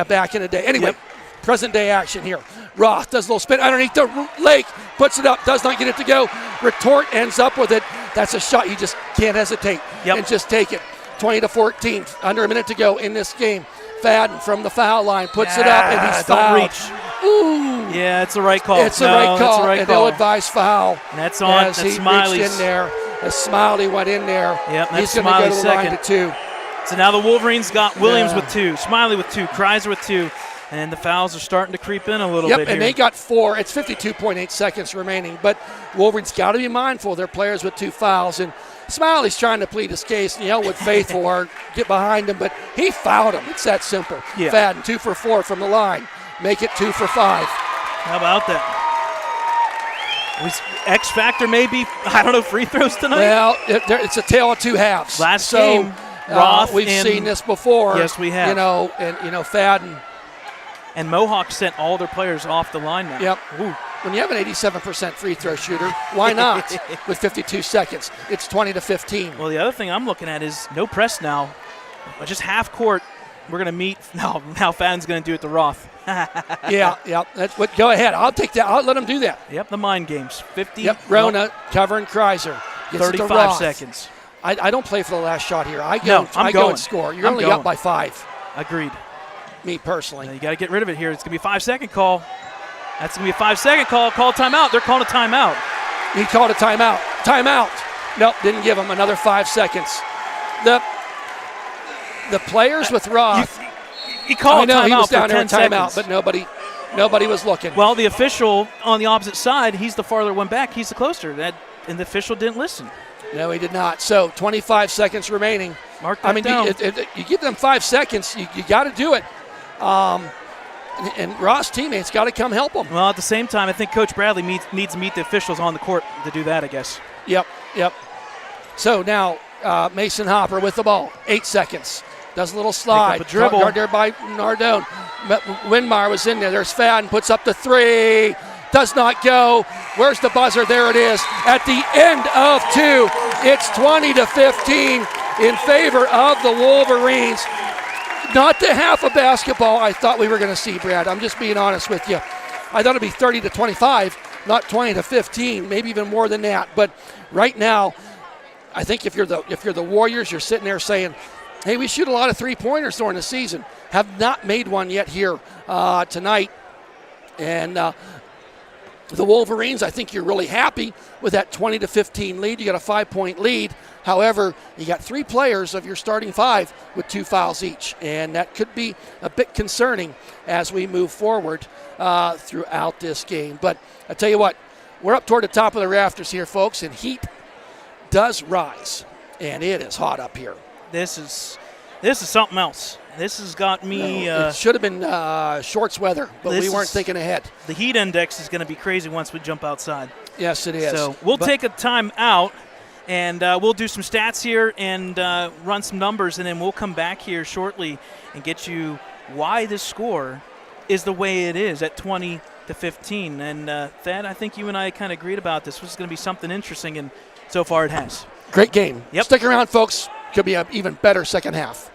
back in the day. Anyway, present day action here. Roth does a little spin underneath the leg, puts it up, does not get it to go. Retort ends up with it. That's a shot you just can't hesitate and just take it. 20-14, under a minute to go in this game. Fadden from the foul line puts it up, and he's fouled. Reach. Ooh. Yeah, it's the right call. It's the right call, an ill-advised foul. And that's on. As that's he Smiley's. reached in there, as Smiley went in there. Yep, he's going to go to the line to 2. So now the Wolverines got Williams with 2, Smiley with 2, Kreiser with 2, and the fouls are starting to creep in a little bit here. And they got 4. It's 52.8 seconds remaining, but Wolverines got to be mindful of their players with 2 fouls. And Smiley's trying to plead his case, and the Ellwood faithful are get behind him, but he fouled him. It's that simple. Yeah. Fadden, 2 for 4 from the line. Make it 2 for 5. How about that? X factor maybe, free throws tonight? Well, it's a tale of 2 halves. Last game, Roth we've seen this before. Yes, we have. Fadden. And Mohawk sent all their players off the line now. Yep. Ooh. When you have an 87% free throw shooter, why not with 52 seconds? It's 20-15. Well, the other thing I'm looking at is no press now. Just half court. We're going to meet. Now Fadden's going to do it to Roth. yeah. That's what. Go ahead. I'll take that. I'll let him do that. Yep, the mind games. 50. Yep, Rona covering Kreiser. 35 seconds. I don't play for the last shot here. I go and score. You're only up by 5. Agreed. Me personally. Now you got to get rid of it here. It's going to be a 5-second call. That's going to be a 5-second call. Call timeout. They're calling a timeout. He called a timeout. Timeout. Nope, didn't give him another 5 seconds. The players with Roth. He called a timeout. He was down there in timeout, but nobody was looking. Well, the official on the opposite side, he's the farther one back. He's the closer. And the official didn't listen. No, he did not. So 25 seconds remaining. Mark that down. You give them 5 seconds, you got to do it. And Ross' teammates got to come help him. Well, at the same time, I think Coach Bradley needs to meet the officials on the court to do that, I guess. Yep. So now Mason Hopper with the ball. 8 seconds. Does a little slide. Pick up a dribble. Guard there by Nardone. Winmar was in there. There's Fadden. Puts up the 3. Does not go. Where's the buzzer? There it is. At the end of 2, it's 20-15 in favor of the Wolverines. Not the half of basketball I thought we were going to see, Brad. I'm just being honest with you. I thought it'd be 30-25, not 20-15, maybe even more than that. But right now, I think if you're the Warriors, you're sitting there saying, hey, we shoot a lot of 3-pointers during the season. Have not made one yet here tonight. And the Wolverines, I think you're really happy with that 20-15 lead. You got a 5-point lead. However, you got 3 players of your starting 5 with 2 fouls each, and that could be a bit concerning as we move forward throughout this game. But I tell you what, we're up toward the top of the rafters here, folks, and heat does rise, and it is hot up here. This is something else. This has got me. It should have been shorts weather, but we weren't thinking ahead. The heat index is going to be crazy once we jump outside. Yes, it is. So we'll take a time out, and we'll do some stats here and run some numbers, and then we'll come back here shortly and get you why this score is the way it is at 20-15. And Thad, I think you and I kind of agreed about this. This is going to be something interesting, and so far it has. Great game. Yep. Stick around, folks. Could be an even better second half.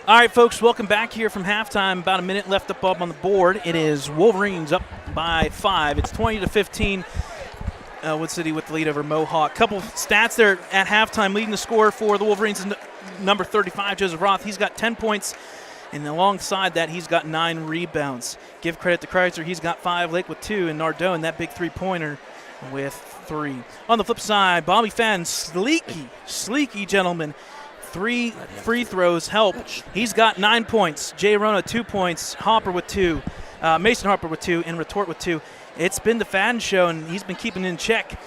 All right, folks, welcome back here from halftime. About a minute left up on the board. It is Wolverines up by 5. It's 20-15. Ellwood City with the lead over Mohawk. Couple stats there at halftime. Leading the score for the Wolverines is number 35, Joseph Roth. He's got 10 points. And alongside that, he's got 9 rebounds. Give credit to Chrysler. He's got 5, Lake with 2, and Nardone, that big three-pointer, with 3. On the flip side, Bobby Fadden, sleeky gentleman. 3 free throws help. He's got 9 points. Jay Rona, 2 points. Hopper with 2. Mason Harper with 2, and Retort with 2. It's been the Fadden show, and he's been keeping it in check.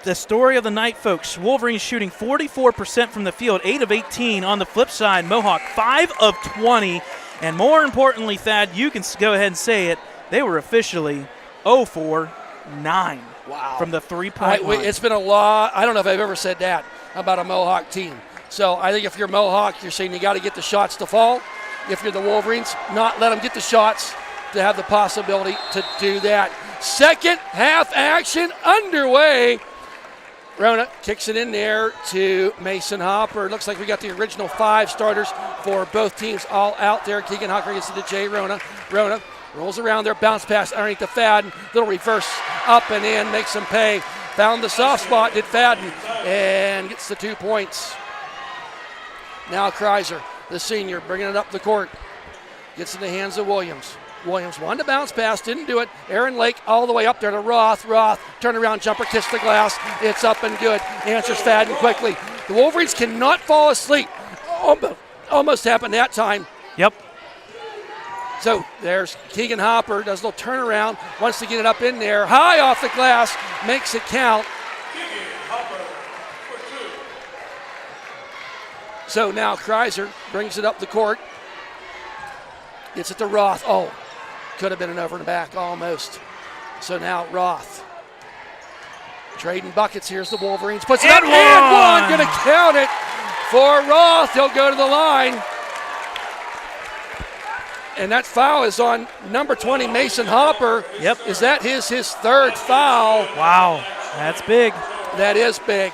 The story of the night, folks, Wolverines shooting 44% from the field, 8 of 18. On the flip side, Mohawk 5 of 20. And more importantly, Thad, you can go ahead and say it, they were officially 0 for 9 from the three-point line. It's been a lot. I don't know if I've ever said that about a Mohawk team. So I think if you're Mohawk, you're saying you got to get the shots to fall. If you're the Wolverines, not let them get the shots. to have the possibility to do that. Second half action underway. Rona kicks it in there to Mason Hopper. Looks like we got the original 5 starters for both teams all out there. Keegan Hopper gets it to Jay Rona. Rona rolls around there, bounce pass underneath to Fadden. Little reverse up and in, makes him pay. Found the soft spot, did Fadden, and gets the 2 points. Now Kreiser, the senior, bringing it up the court. Gets in the hands of Williams. Williams wanted to bounce pass, didn't do it. Aaron Lake all the way up there to Roth. Roth, turnaround jumper, kiss the glass. It's up and good. Answers Fadden quickly. The Wolverines cannot fall asleep. Almost happened that time. Yep. So there's Keegan Hopper, does a little turnaround, wants to get it up in there. High off the glass, makes it count. So now Kreiser brings it up the court. Gets it to Roth. Oh, could have been an over and back almost. So now Roth. Trading buckets. Here's the Wolverines. Puts it up and one. Going to count it for Roth. He'll go to the line. And that foul is on number 20, Mason Hopper. Yep. Is that his third foul? Wow, that's big. That is big.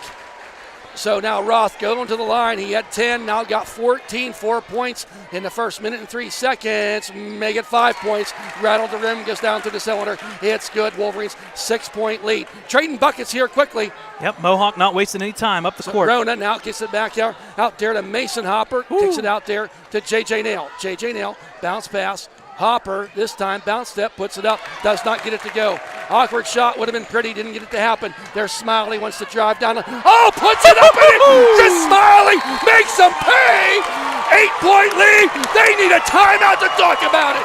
So now Roth going to the line. He had 10, now got 14, 4 points in the first minute and 3 seconds. Make it 5 points. Rattled the rim, goes down through the cylinder. It's good. Wolverines 6-point lead. Trading buckets here quickly. Yep, Mohawk not wasting any time up the court. Rona now gets it back out there to Mason Hopper. Ooh. Kicks it out there to J.J. Nail. J.J. Nail, bounce pass. Hopper, this time, bounce step, puts it up, does not get it to go. Awkward shot, would have been pretty, didn't get it to happen. There's Smiley, wants to drive down. Oh, puts it up and in! Just Smiley makes them pay! 8-point lead. They need a timeout to talk about it.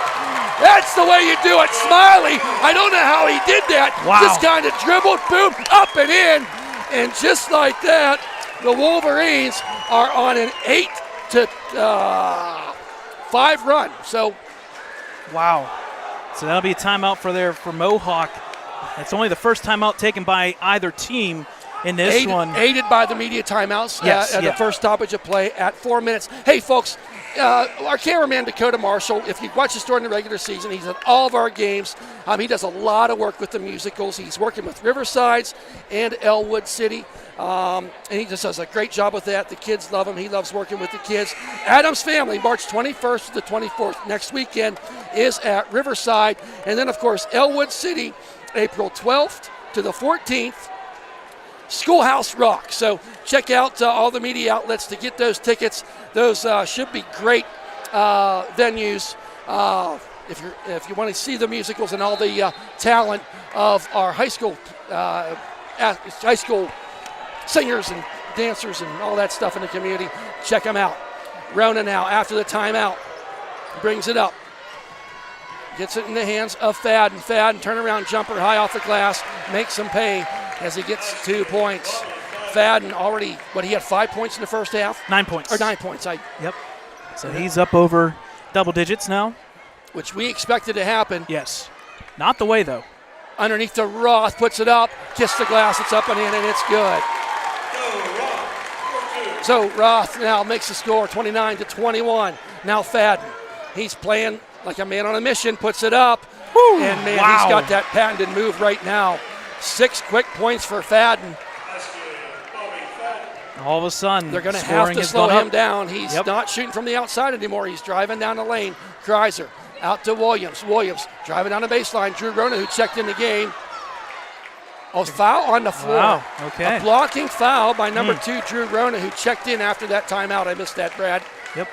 That's the way you do it. Smiley, I don't know how he did that. Wow. Just kind of dribbled, boom, up and in. And just like that, the Wolverines are on an 8-5 run. So, wow. So that'll be a timeout for Mohawk. That's only the first timeout taken by either team in this one. Aided by the media timeouts at the first stoppage of play at 4 minutes. Hey, folks, our cameraman Dakota Marshall, if you watch us during the regular season, he's at all of our games. He does a lot of work with the musicals. He's working with Riversides and Ellwood City. And he just does a great job with that. The kids love him. He loves working with the kids. Adams Family, March 21st to the 24th next weekend, is at Riverside. And then, of course, Ellwood City, April 12th to the 14th. Schoolhouse Rock. So check out all the media outlets to get those tickets. Those should be great venues if you want to see the musicals and all the talent of our high school singers and dancers and all that stuff in the community. Check them out. Rona now, after the timeout, brings it up. Gets it in the hands of Fadden. Fadden, turnaround jumper, high off the glass, makes him pay as he gets 2 points. Fadden already, he had 5 points in the first half? 9 points. Or 9 points. Yep. So he's up over double digits now. Which we expected to happen. Yes. Not the way, though. Underneath to Roth, puts it up, kiss the glass, it's up and in, and it's good. So Roth now makes the score 29-21. Now Fadden. He's playing like a man on a mission, puts it up. Woo, and man, wow. He's got that patented move right now. 6 quick points for Fadden. All of a sudden, they're going to have to slow him down. He's not shooting from the outside anymore. He's driving down the lane. Kreiser out to Williams. Williams driving down the baseline. Drew Rona, who checked in the game. Oh, foul on the floor. Wow, okay. A blocking foul by number 2, Drew Rona, who checked in after that timeout. I missed that, Brad. Yep.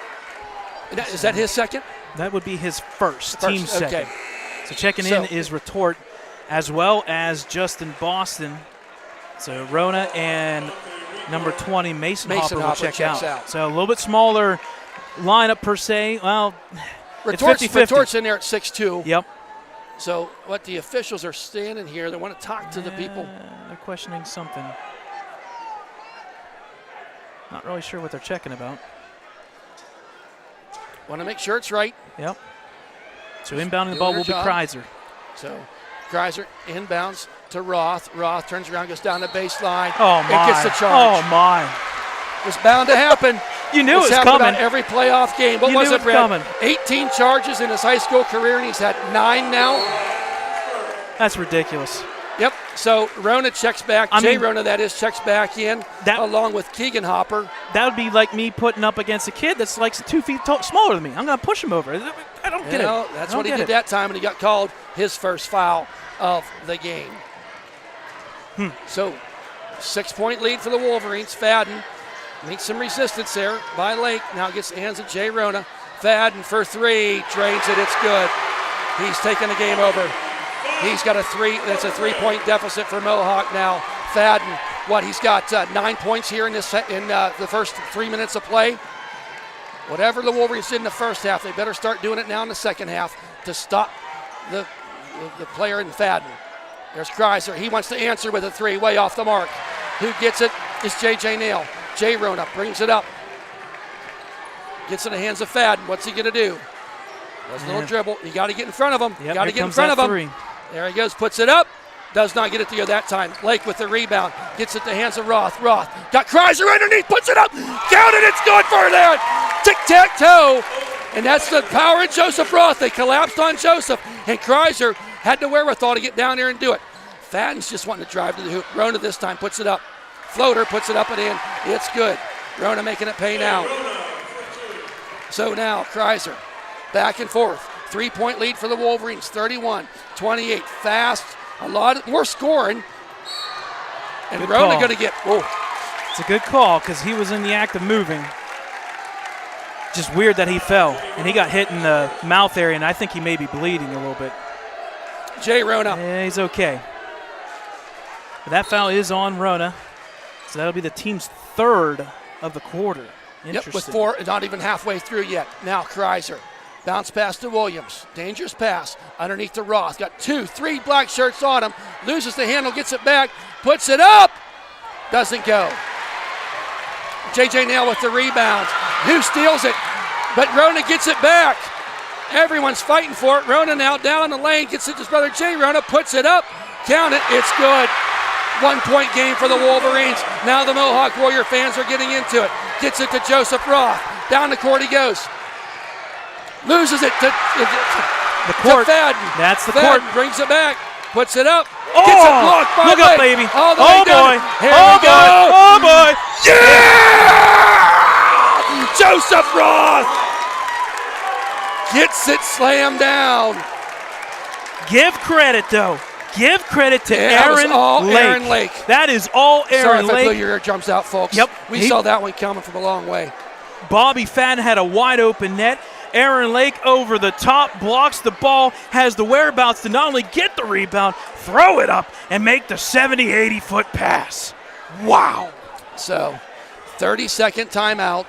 Is that his second? That would be his first team second. Okay. So checking in is Retort, as well as Justin Boston. So Rona and number 20, Mason Hopper will check out. So a little bit smaller lineup per se. Well, Retort's in there at 6'2". Yep. So what the officials are standing here, they want to talk to the people. They're questioning something. Not really sure what they're checking about. Want to make sure it's right. Yep. So inbounding the ball will be Kreiser. So Kreiser inbounds to Roth. Roth turns around, goes down the baseline. Oh, my. It gets the charge. Oh, my. It's bound to happen. You knew it was happened coming. about every playoff game. What You was knew it, it was Brad? coming. 18 charges in his high school career, and he's had 9 now. That's ridiculous. Yep. So Rona checks back. Rona, that is, checks back in along with Keegan Hopper. That would be like me putting up against a kid that's like 2 feet smaller than me. I'm going to push him over. I don't get it. That's what he did that time, and he got called his first foul of the game. So 6-point lead for the Wolverines. Fadden meets some resistance there by Lake. Now gets the hands of Jay Rona. Fadden for 3. Drains it. It's good. He's taking the game over. He's got that's a 3-point deficit for Mohawk now. Fadden, he's got 9 points here in the first 3 minutes of play. Whatever the Wolverines did in the first half, they better start doing it now in the second half to stop the player in Fadden. There's Kreiser. He wants to answer with a 3, way off the mark. Who gets it is J.J. Nail. Jay Rona brings it up. Gets in the hands of Fadden. What's he going to do? Does a little dribble. You got to get in front of him. Yep, got to get in front of him. 3. There he goes, puts it up. Does not get it to you that time. Lake with the rebound. Gets it to the hands of Roth. Roth got Kreiser underneath, puts it up. Count it, it's good for that. Tic-tac-toe. And that's the power of Joseph Roth. They collapsed on Joseph, and Kreiser had the wherewithal to get down there and do it. Fadden's just wanting to drive to the hoop. Rona this time puts it up. Floater puts it up and in. It's good. Rona making it pay now. So now Kreiser back and forth. 3-point lead for the Wolverines, 31-28. Fast, a lot more scoring. And Good Rona call. going to get, It's a good call because he was in the act of moving. Just weird that he fell, and he got hit in the mouth area, and I think he may be bleeding a little bit. Jay Rona. Yeah, he's okay. But that foul is on Rona, so that'll be the team's 3rd of the quarter. Yep, with 4, not even halfway through yet. Now Kreiser. Bounce pass to Williams. Dangerous pass underneath to Roth. Got 2, 3 black shirts on him. Loses the handle, gets it back, puts it up. Doesn't go. J.J. Nail with the rebound. Who steals it? But Rona gets it back. Everyone's fighting for it. Rona now down the lane, gets it to his brother Jay Rona, puts it up. Count it, it's good. 1-point game for the Wolverines. Now the Mohawk Warrior fans are getting into it. Gets it to Joseph Roth. Down the court he goes. Loses it to Fadden. That's the Fadden court. brings it back. Puts it up. Oh, gets it blocked by look up, Lake. baby. All the Oh, way down. boy. Here Oh, we go. boy. Oh, boy. Yeah! Joseph Roth gets it slammed down. Give credit, though. Give credit to That was all Lake. Aaron Lake. That is all Sorry Aaron if I blew Lake. your eardrums out, folks. Yep. We saw that one coming from a long way. Bobby Fadden had a wide open net. Aaron Lake over the top, blocks the ball, has the whereabouts to not only get the rebound, throw it up, and make the 70, 80-foot pass. Wow. So, 30-second timeout.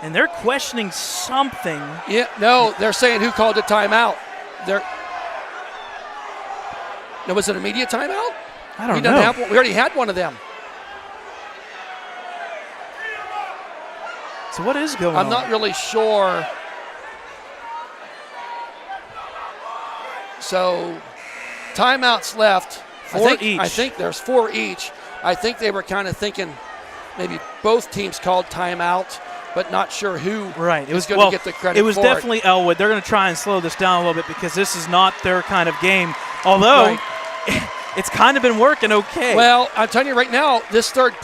And they're questioning something. Yeah, no, they're saying who called the timeout. No, was it a media timeout? I don't know. We already had one of them. So what is going on? I'm not really sure. So, timeouts left. Each. I think there's 4 each. I think they were kind of thinking maybe both teams called timeout, but not sure who was going to get the credit for it. It was definitely Ellwood. They're going to try and slow this down a little bit because this is not their kind of game. Although it's kind of been working okay. Well, I'm telling you right now, this first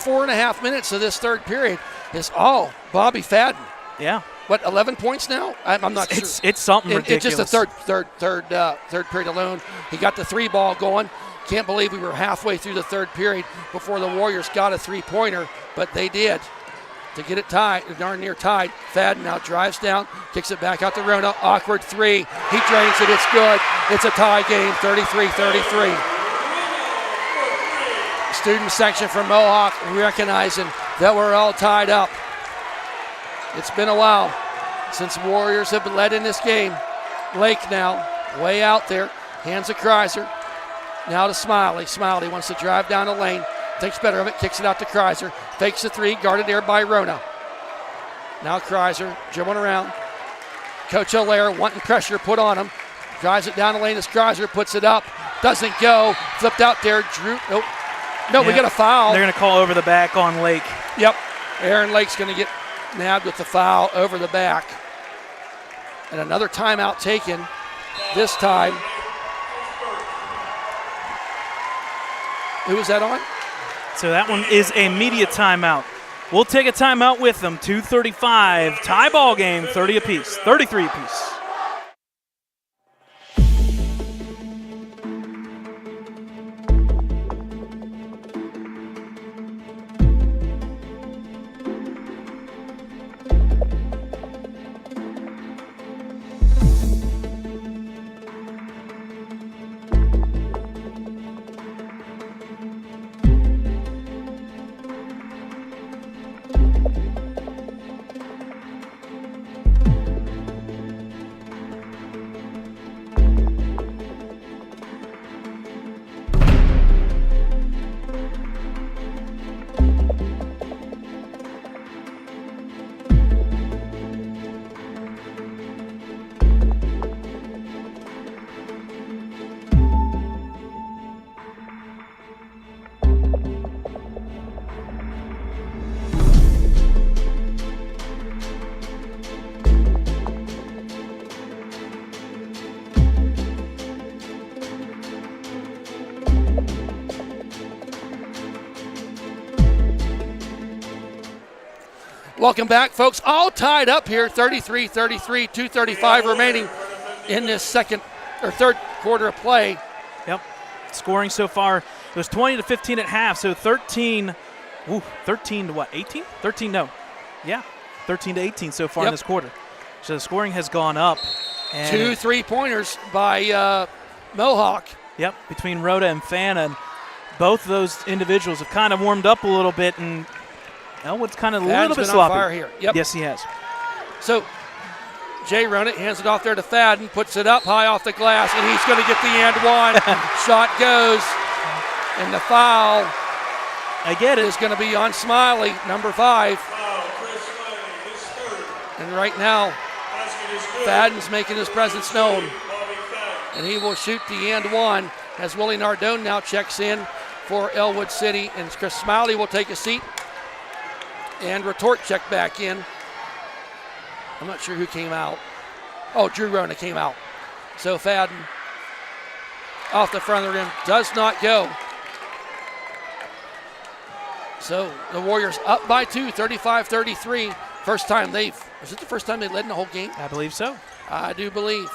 4.5 minutes of this third period is all Bobby Fadden. Yeah. What, 11 points now? I'm not sure. It's something ridiculous. It's just the third period alone. He got the 3 ball going. Can't believe we were halfway through the third period before the Warriors got a 3-pointer, but they did to get it tied, darn near tied. Fadden now drives down, kicks it back out to Rona. Awkward 3. He drains it. It's good. It's a tie game, 33-33. Student section from Mohawk recognizing that we're all tied up. It's been a while since Warriors have been led in this game. Lake now, way out there. Hands to Kreiser. Now to Smiley. Smiley wants to drive down the lane. Thinks better of it, kicks it out to Kreiser. Fakes the 3, guarded there by Rona. Now Kreiser, dribbling around. Coach Allaire wanting pressure put on him. Drives it down the lane as Kreiser puts it up. Doesn't go. Flipped out there. Drew. Nope. No, we got a foul. They're going to call over the back on Lake. Yep. Aaron Lake's going to get nabbed with the foul over the back. And another timeout taken. This time. Who was that on? So that one is a media timeout. We'll take a timeout with them. 2:35, tie ball game, 30 apiece, 33 apiece. Welcome back, folks. All tied up here, 33-33, 2:35 remaining in this third quarter of play. Yep. Scoring so far, it was 20-15 at half, so 13 to what, 18? 13, no. Yeah, 13 to 18 so far in this quarter. So the scoring has gone up. And 2 3-pointers by Mohawk. Yep, between Rhoda and Fana. And both of those individuals have kind of warmed up a little bit, and Ellwood's kind of a little bit sloppy. On fire here. Yep. Yes, he has. So Jay Ronit hands it off there to Fadden, puts it up high off the glass, and he's going to get the and one. Shot goes, and the foul is going to be on Smiley, number 5. And right now, Fadden's making his presence known. And he will shoot the and one as Willie Nardone now checks in for Ellwood City. And Chris Smiley will take a seat. And Retort check back in. I'm not sure who came out. Oh, Drew Rona came out. So Fadden off the front of the rim does not go. So the Warriors up by 2, 35-33. Was it the first time they led in the whole game? I believe so. I do believe.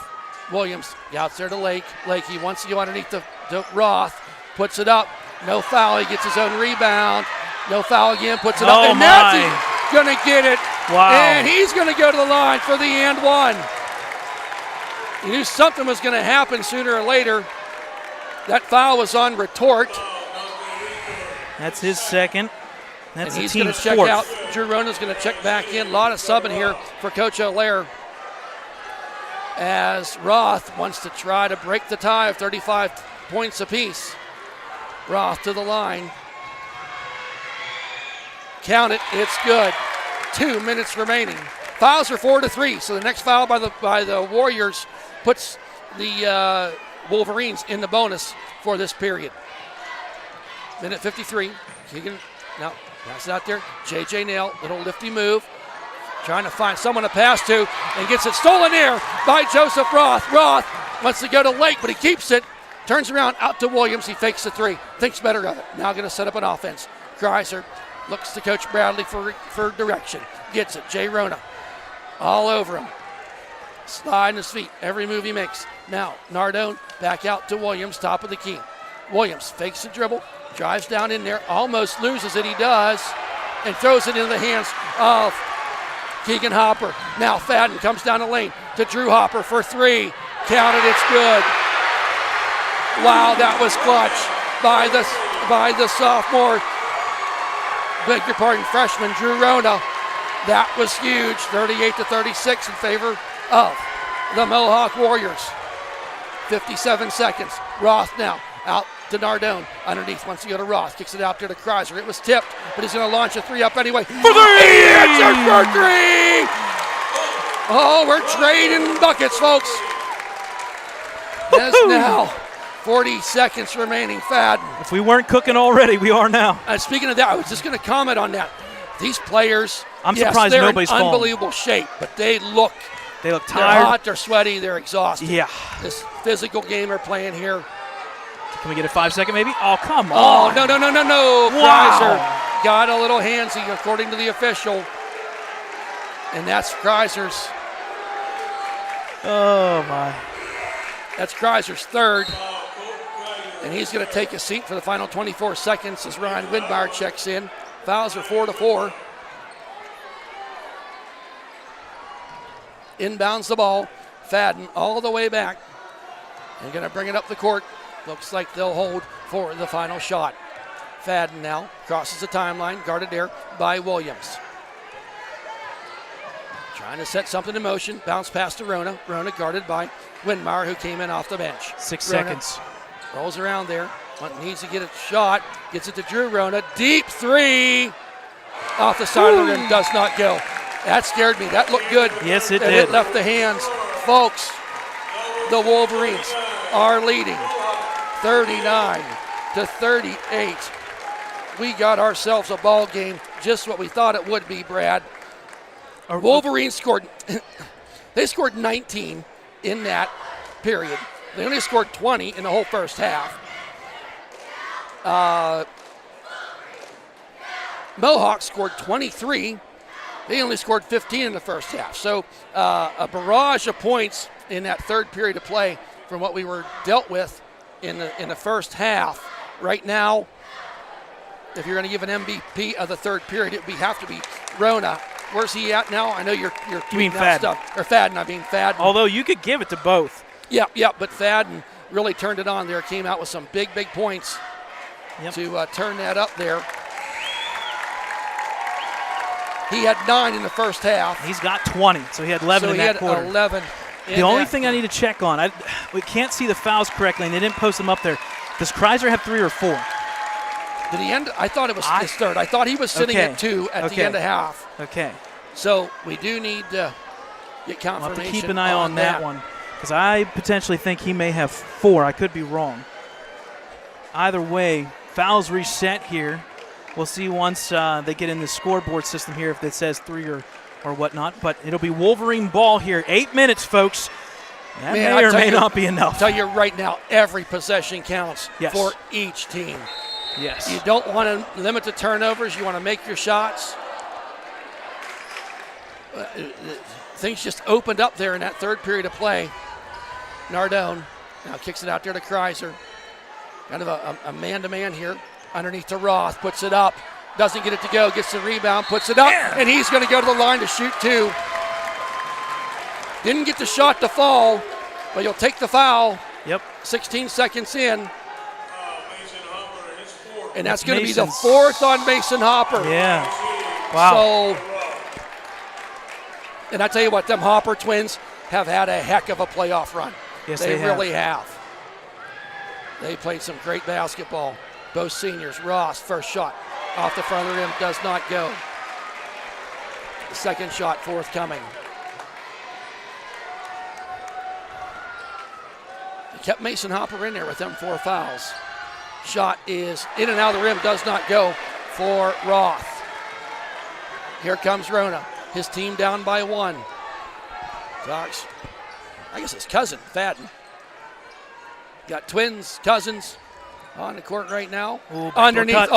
Williams outs there to Lake. He wants to go underneath the Roth. Puts it up. No foul. He gets his own rebound. No foul again. Puts it up. And that's going to get it. Wow. And he's going to go to the line for the and one. You knew something was going to happen sooner or later. That foul was on Retort. That's his second. That's and the he's going team's to check fourth. out. Drew Rona's going to check back in. A lot of subbing here for Coach O'Lear, as Roth wants to try to break the tie of 35 points apiece. Roth to the line. Count it, it's good. 2 minutes remaining. Fouls are 4-3, so the next foul by the Warriors puts the Wolverines in the bonus for this period. Minute 53. Keegan now pass it out there. JJ Nail, little lifty move. Trying to find someone to pass to and gets it stolen here by Joseph Roth. Roth wants to go to Lake, but he keeps it. Turns around out to Williams. He fakes the 3. Thinks better of it. Now going to set up an offense. Kreiser looks to Coach Bradley for direction. Gets it. Jay Rona all over him. Sliding his feet. Every move he makes. Now Nardone back out to Williams, top of the key. Williams fakes the dribble. Drives down in there. Almost loses it. He does. And throws it into the hands of Keegan Hopper. Now Fadden comes down the lane to Drew Hopper for 3. Counted, it's good. Wow, that was clutch by the sophomore, beg your pardon, freshman Drew Rona. That was huge, 38-36 in favor of the Mohawk Warriors. 57 seconds. Roth now out to Nardone. Underneath, wants to go to Roth. Kicks it out there to Kreiser. It was tipped, but he's going to launch a 3 up anyway. For 3! He answers for 3! Oh, we're trading buckets, folks. As now 40 seconds remaining. Fadden. If we weren't cooking already, we are now. Speaking of that, I was just going to comment on that. These players, I'm surprised they're nobody's in fallen. unbelievable shape, but they look tired. They're hot, they're sweaty, they're exhausted. Yeah. This physical game they're playing here. Can we get a 5-second maybe? Oh, come Oh, on. no. Wow. Kreiser got a little handsy according to the official. And that's Kreiser's. Oh, my. That's Kreiser's third. And he's going to take a seat for the final 24 seconds as Ryan Widmeyer checks in. Fouls are 4-4. Inbounds the ball. Fadden all the way back. And going to bring it up the court. Looks like they'll hold for the final shot. Fadden now crosses the timeline, guarded there by Williams. Trying to set something in motion. Bounce pass to Rona. Rona guarded by Widmeyer, who came in off the bench. 6 Rona seconds. rolls around there. Needs to get a shot. Gets it to Drew Rona. Deep three. Off the side of the rim. Does not go. That scared me. That looked good. Yes, it and did. It left the hands. Folks, the Wolverines are leading 39-38. We got ourselves a ball game, just what we thought it would be, Brad. Wolverines scored, they scored 19 in that period. They only scored 20 in the whole first half. Mohawk scored 23. They only scored 15 in the first half. So a barrage of points in that third period of play from what we were dealt with in the first half. Right now, if you're going to give an MVP of the third period, it would have to be Rona. Where's he at now? I know you're You mean tweeting out Fadden. stuff. Or Fadden, I mean Fadden. Although you could give it to both. Yeah, but Fadden really turned it on there. Came out with some big points to turn that up there. He had 9 in the first half. He's got 20, so he had 11 in that quarter. So he had 11. The only thing I need to check on, we can't see the fouls correctly, and they didn't post them up there. Does Kreiser have 3 or 4? Did he end? I thought it was his third. I thought he was sitting at 2 at the end of half. Okay. So we do need to get confirmation. We'll have to keep an eye on that one, because I potentially think he may have 4. I could be wrong. Either way, fouls reset here. We'll see once they get in the scoreboard system here if it says 3 or whatnot. But it'll be Wolverine ball here. 8 minutes, folks. That may or may not be enough. I'll tell you right now, every possession counts for each team. Yes. You don't want to limit the turnovers. You want to make your shots. Things just opened up there in that third period of play. Nardone now kicks it out there to Kreiser. Kind of a man-to-man here. Underneath to Roth, puts it up. Doesn't get it to go, gets the rebound, puts it up, and he's going to go to the line to shoot 2. Didn't get the shot to fall, but you'll take the foul. 16 seconds in. And that's going to be the 4th on Mason Hopper. Yeah. Wow. So, and I tell you what, them Hopper twins have had a heck of a playoff run. Yes, they really have. They played some great basketball. Both seniors. Ross, first shot off the front of the rim, does not go. The second shot forthcoming. They kept Mason Hopper in there with them 4 fouls. Shot is in and out of the rim, does not go for Roth. Here comes Rona. His team down by 1. Talks, I guess his cousin, Fadden. Got twins, cousins on the court right now. Ooh, underneath,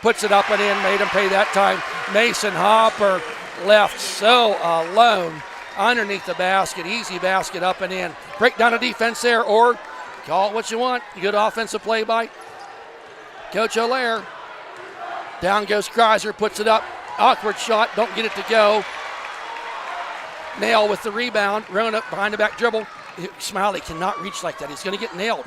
puts it up and in, made him pay that time. Mason Hopper left so alone underneath the basket. Easy basket up and in. Break down a defense there, or call it what you want. Good offensive play by Coach Allaire. Down goes Kreiser, puts it up. Awkward shot, don't get it to go. Nail with the rebound. Rona behind the back dribble. Smiley cannot reach like that. He's going to get nailed.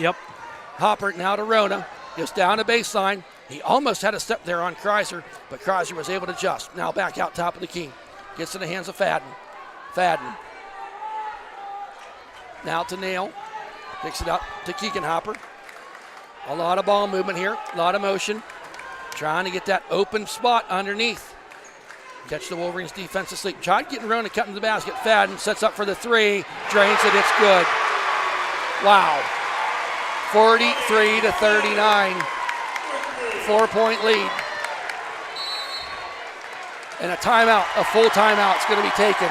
Hopper now to Rona. Goes down the baseline. He almost had a step there on Kreiser, but Kreiser was able to adjust. Now back out top of the key. Gets in the hands of Fadden. Fadden. Now to Nail. Picks it up to Keegan Hopper. A lot of ball movement here. A lot of motion. Trying to get that open spot underneath. Catch the Wolverines defense asleep. Tried getting Rona cutting the basket. Fadden sets up for the 3. Drains it. It's good. Wow. 43-39. 4-point lead. And a timeout, a full timeout is going to be taken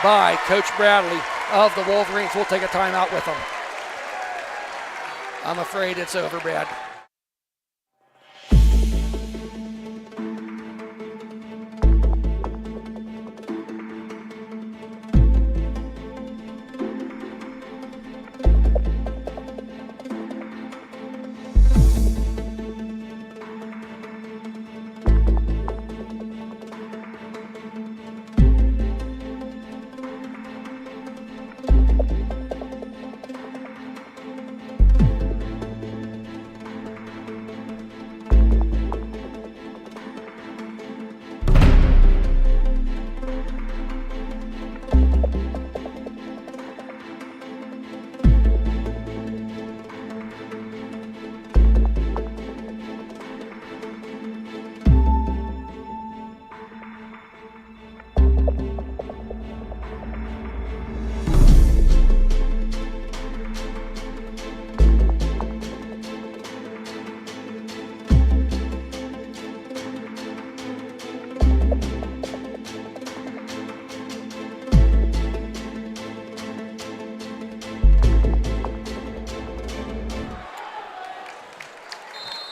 by Coach Bradley of the Wolverines. We'll take a timeout with them. I'm afraid it's over, Brad.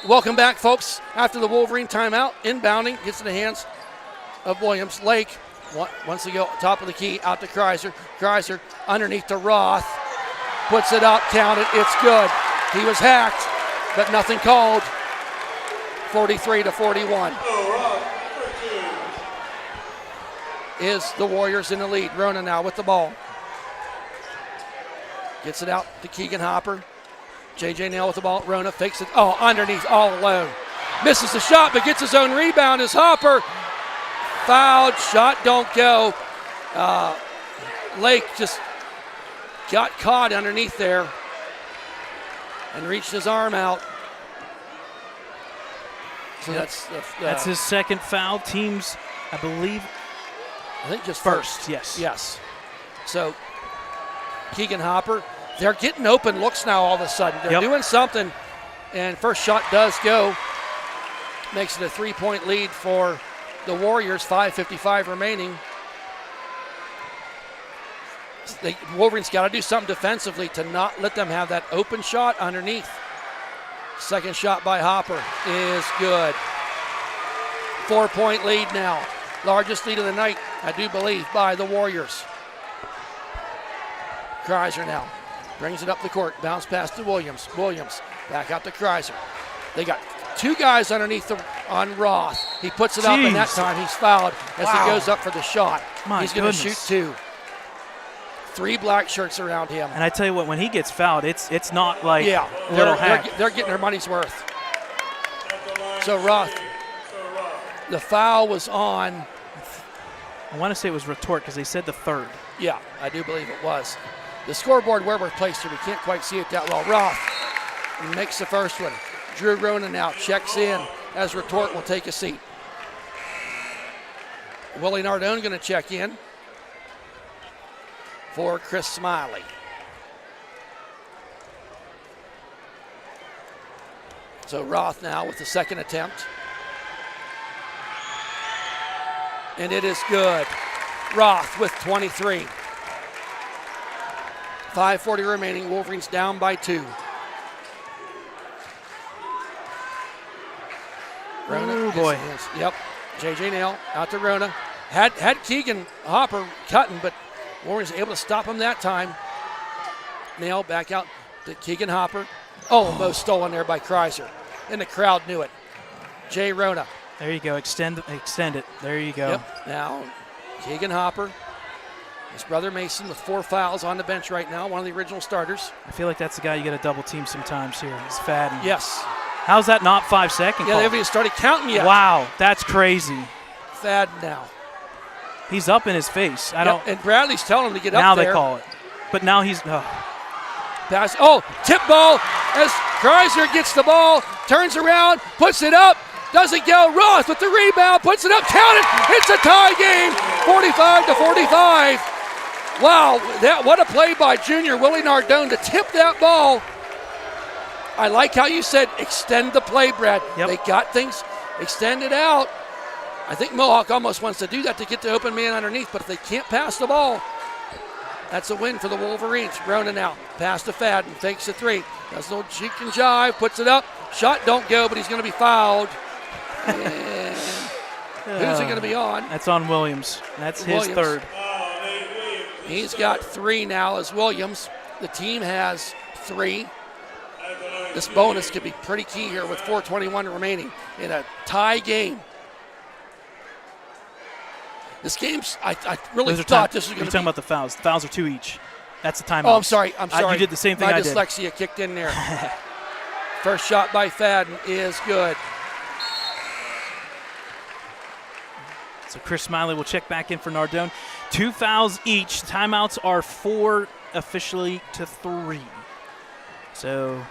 Welcome back, folks. After the Wolverine timeout, inbounding, gets in the hands of Williams. Lake, once they go top of the key, out to Kreiser. Kreiser underneath to Roth. Puts it up, counted, it's good. He was hacked, but nothing called. 43-41. Is the Warriors in the lead. Rona now with the ball. Gets it out to Keegan Hopper. J.J. Nail with the ball. Rona fakes it. Oh, underneath, all alone. Misses the shot, but gets his own rebound as Hopper. Fouled. Shot don't go. Lake just got caught underneath there and reached his arm out. So that's his second foul. Teams, I believe. I think just first. Yes. Yes. So Keegan Hopper. They're getting open looks now all of a sudden. They're doing something, and first shot does go. Makes it a 3-point lead for the Warriors, 5:55 remaining. The Wolverines got to do something defensively to not let them have that open shot underneath. Second shot by Hopper is good. 4-point lead now. Largest lead of the night, I do believe, by the Warriors. Kreiser now. Brings it up the court, bounce pass to Williams. Williams back out to Kreiser. They got two guys underneath on Roth. He puts it up, and that time he's fouled as he goes up for the shot. He's going to shoot two. 3 black shirts around him. And I tell you what, when he gets fouled, it's not like they're getting their money's worth. So Roth, the foul was on. I want to say it was retort because they said the third. Yeah, I do believe it was. The scoreboard where we're placed here, we can't quite see it that well. Roth makes the first one. Drew Rona now checks in as retort will take a seat. Willie Nardone going to check in for Chris Smiley. So Roth now with the second attempt. And it is good. Roth with 23. 5:40 remaining. Wolverines down by 2. Rona. Oh, boy. Yep. J.J. Nail out to Rona. Had Keegan Hopper cutting, but Wolverines able to stop him that time. Nail back out to Keegan Hopper. Almost stolen there by Kreiser. And the crowd knew it. Jay Rona. There you go. Extend it. There you go. Yep. Now, Keegan Hopper. His brother Mason with 4 fouls on the bench right now, one of the original starters. I feel like that's the guy you got to double team sometimes here. He's Fadden. Yes. How's that not 5 seconds? Yeah, they haven't even started counting yet. Wow, that's crazy. Fadden now. He's up in his face. And Bradley's telling him to get up there. Now they call it. But now he's. Pass. Tip ball as Kreiser gets the ball, turns around, puts it up. Doesn't go. Roth with the rebound, puts it up, count it. It's a tie game, 45-45. Wow, what a play by junior Willie Nardone to tip that ball. I like how you said extend the play, Brad. Yep. They got things extended out. I think Mohawk almost wants to do that to get the open man underneath, but if they can't pass the ball, that's a win for the Wolverines. Rona now, pass to Fadden, fakes the three. Does a little cheek and jive, puts it up. Shot don't go, but he's going to be fouled. And who's it going to be on? That's on Williams. That's his third. He's got 3 now as Williams. The team has 3. This bonus could be pretty key here with 4:21 remaining in a tie game. This game's, I really thought this was going to be. You're talking about the fouls. The fouls are 2 each. That's the timeout. Oh, I'm sorry. You did the same thing My I did. dyslexia kicked in there. First shot by Fadden is good. So Chris Smiley will check back in for Nardone. 2 fouls each. Timeouts are 4 officially to 3. So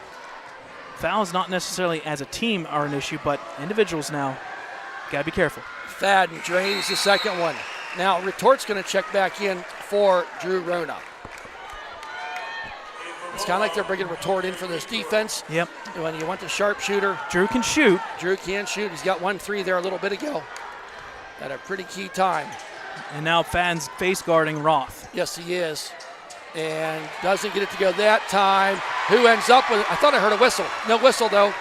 fouls not necessarily as a team are an issue, but individuals now. Got to be careful. Fadden drains the second one. Now Retort's going to check back in for Drew Rona. It's kind of like they're bringing Retort in for this defense. Yep. When you want the sharpshooter. Drew can shoot. Drew can shoot. He's got 1-3 there a little bit ago. At a pretty key time. And now Fadden's face guarding Roth. Yes, he is. And doesn't get it to go that time. Who ends up with it? I thought I heard a whistle. No whistle, though.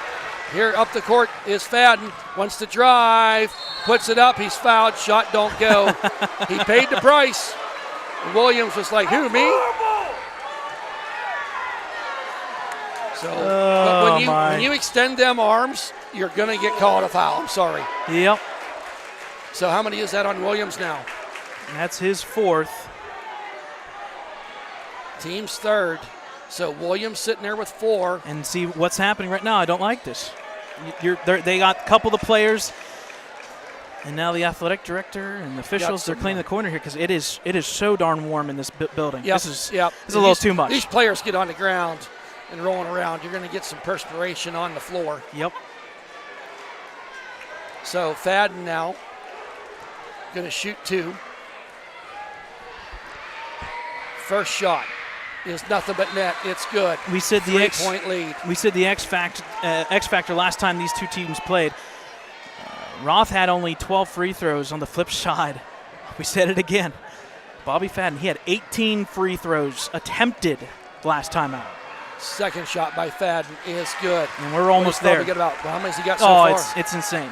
Here up the court is Fadden. Wants to drive. Puts it up. He's fouled. Shot don't go. He paid the price. And Williams was like, who, me? So but when you extend them arms, you're going to get called a foul. I'm sorry. Yep. So how many is that on Williams now? That's his 4th. Team's 3rd. So Williams sitting there with 4. And see what's happening right now. I don't like this. They got a couple of the players, and now the athletic director and the officials, they're cleaning the corner here because it is so darn warm in this building. Yep. This is a little too much. These players get on the ground and rolling around. You're going to get some perspiration on the floor. Yep. So Fadden now going to shoot 2. First shot is nothing but net. It's good. We said the 3-point lead. We said the X factor last time these two teams played. Roth had only 12 free throws on the flip side. We said it again. Bobby Fadden, he had 18 free throws attempted last time out. Second shot by Fadden is good. And we're almost there. How many has he got so far? It's insane.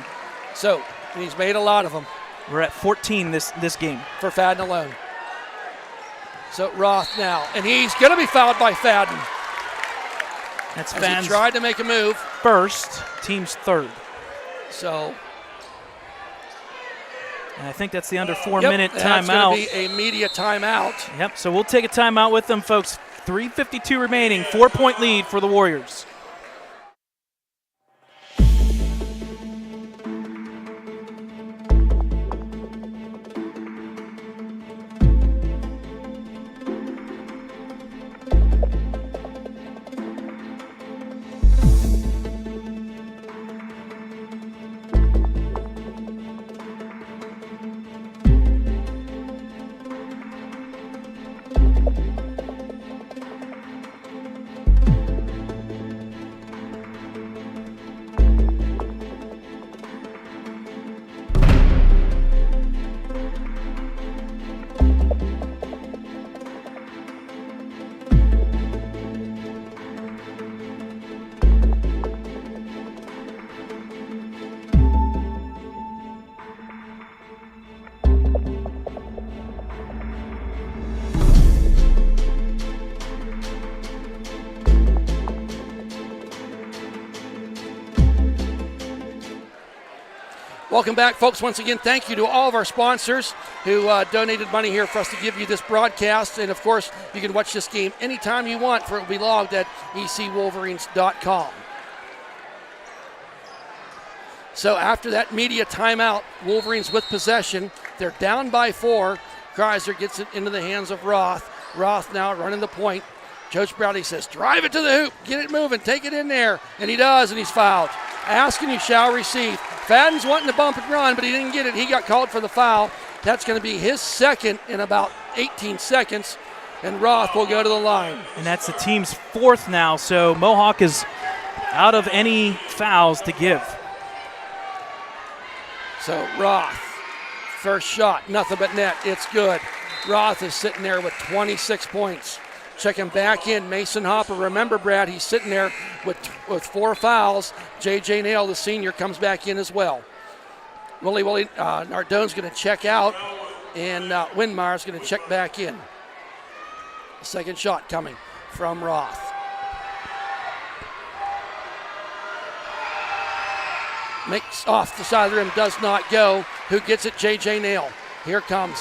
So he's made a lot of them. We're at 14 this game. For Fadden alone. So Roth now, and he's going to be fouled by Fadden. That's As Fadden's he tried to make a move. First, team's 3rd. So. And I think that's the under 4-minute That's timeout. That's going to be a media timeout. Yep, so we'll take a timeout with them, folks. 3:52 remaining, 4-point lead for the Warriors. Welcome back, folks. Once again, thank you to all of our sponsors who donated money here for us to give you this broadcast. And, of course, you can watch this game anytime you want, for it will be logged at ecwolverines.com. So after that media timeout, Wolverines with possession. They're down by 4. Kreiser gets it into the hands of Roth. Roth now running the point. Coach Browdy says, drive it to the hoop, get it moving, take it in there. And he does, and he's fouled. Ask and you shall receive. Fadden's wanting to bump and run, but he didn't get it. He got called for the foul. That's going to be his second in about 18 seconds. And Roth will go to the line. And that's the team's 4th now, so Mohawk is out of any fouls to give. So Roth First shot, nothing but net. It's good. Roth is sitting there with 26 points. Checking back in, Mason Hopper. Remember, Brad, he's sitting there with 4 fouls. J.J. Nail, the senior, comes back in as well. Willie Nardone's going to check out, and Windmeyer's going to check back in. Second shot coming from Roth. Makes off the side of the rim, does not go. Who gets it? J.J. Nail. Here comes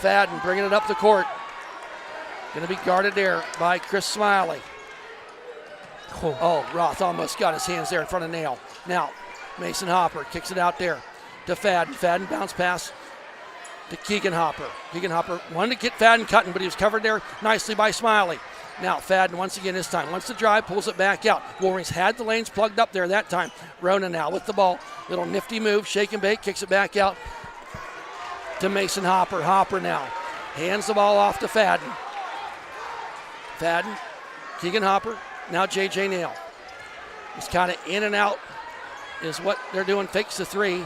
Fadden bringing it up the court. Going to be guarded there by Chris Smiley. Oh, Roth almost got his hands there in front of Nail. Now, Mason Hopper kicks it out there to Fadden. Fadden bounce pass to Keegan Hopper. Keegan Hopper wanted to get Fadden cutting, but he was covered there nicely by Smiley. Now, Fadden once again this time wants to drive, pulls it back out. Wolverines had the lanes plugged up there that time. Rona now with the ball. Little nifty move, shake and bake, kicks it back out to Mason Hopper. Hopper now hands the ball off to Fadden. Fadden, Keegan Hopper, now J.J. Nail. He's kind of in and out is what they're doing. Fakes the three.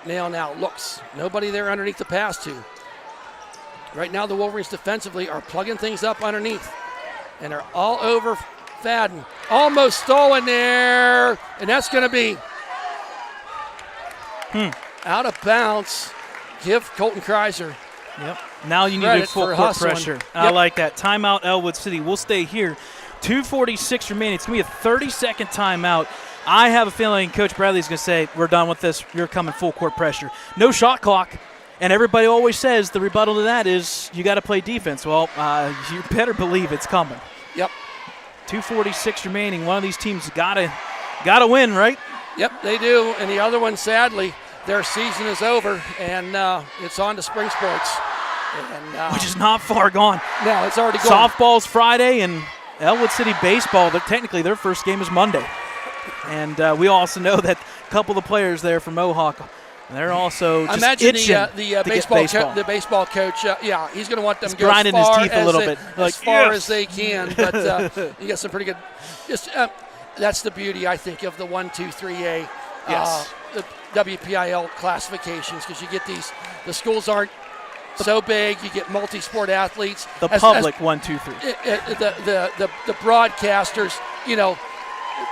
Nail now looks. Nobody there underneath the pass to. Right now the Wolverines defensively are plugging things up underneath. And they're all over Fadden. Almost stolen there. And that's going to be out of bounds. Give Colton Kreiser. Yep. Now you need full court pressure. Yep. I like that. Timeout, Ellwood City. We'll stay here. 2:46 remaining. It's going to be a 30-second timeout. I have a feeling Coach Bradley's going to say, we're done with this. You're coming full court pressure. No shot clock. And everybody always says the rebuttal to that is you got to play defense. Well, you better believe it's coming. Yep. 2:46 remaining. One of these teams got to win, right? Yep, they do. And the other one, sadly, their season is over, and it's on to spring sports. And, which is not far gone. No, it's already gone. Softball's Friday, and Ellwood City baseball, technically their first game is Monday. And we also know that a couple of the players there from Mohawk, they're also just imagine itching the baseball coach, he's going to want them to go grinding as far his teeth a little bit, as far as they can. But you got some pretty good. That's the beauty, I think, of the 1, 2, 3A, the WPIAA classifications, because you get these. The schools aren't so big. You get multi-sport athletes. The public 1, 2, 3. The broadcasters. You know,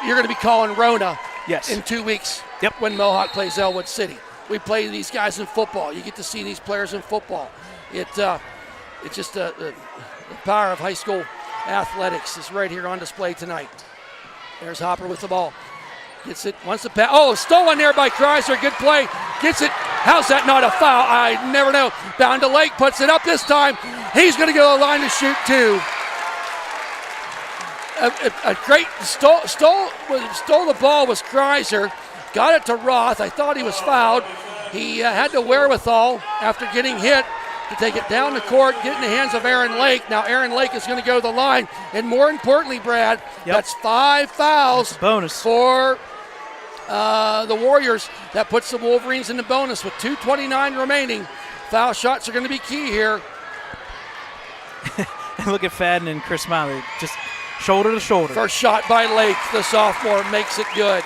you're going to be calling Rona. Yes. In 2 weeks. Yep. When Mohawk plays Ellwood City. We play these guys in football. You get to see these players in football. It's just the power of high school athletics is right here on display tonight. There's Hopper with the ball. Gets it, wants to pass. Oh, stolen there by Kreiser. Good play. Gets it. How's that not a foul? I never know. Down to Lake, puts it up this time. He's going to go to the line to shoot two. A great stole the ball was Kreiser. Got it to Roth. I thought he was fouled. He had the wherewithal after getting hit to take it down the court, get it in the hands of Aaron Lake. Now Aaron Lake is going to go to the line. And more importantly, Brad, that's 5 fouls bonus for the Warriors. That puts the Wolverines in the bonus with 2:29 remaining. Foul shots are going to be key here. Look at Fadden and Chris Smiley, just shoulder to shoulder. First shot by Lake, the sophomore, makes it good.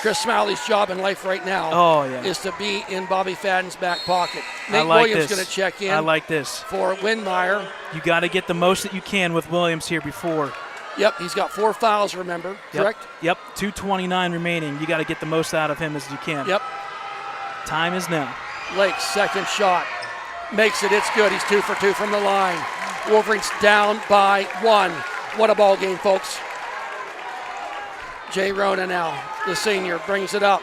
Chris Smiley's job in life right now is to be in Bobby Fadden's back pocket. Nate Williams going to check in. I like this. For Windmeyer. You got to get the most that you can with Williams here before. Yep, he's got 4 fouls, remember, correct? Yep, 2:29 remaining. You got to get the most out of him as you can. Yep. Time is now. Lake's second shot. Makes it, it's good. He's 2 for 2 from the line. Wolverines down by 1. What a ball game, folks. Jay Rona now, the senior, brings it up.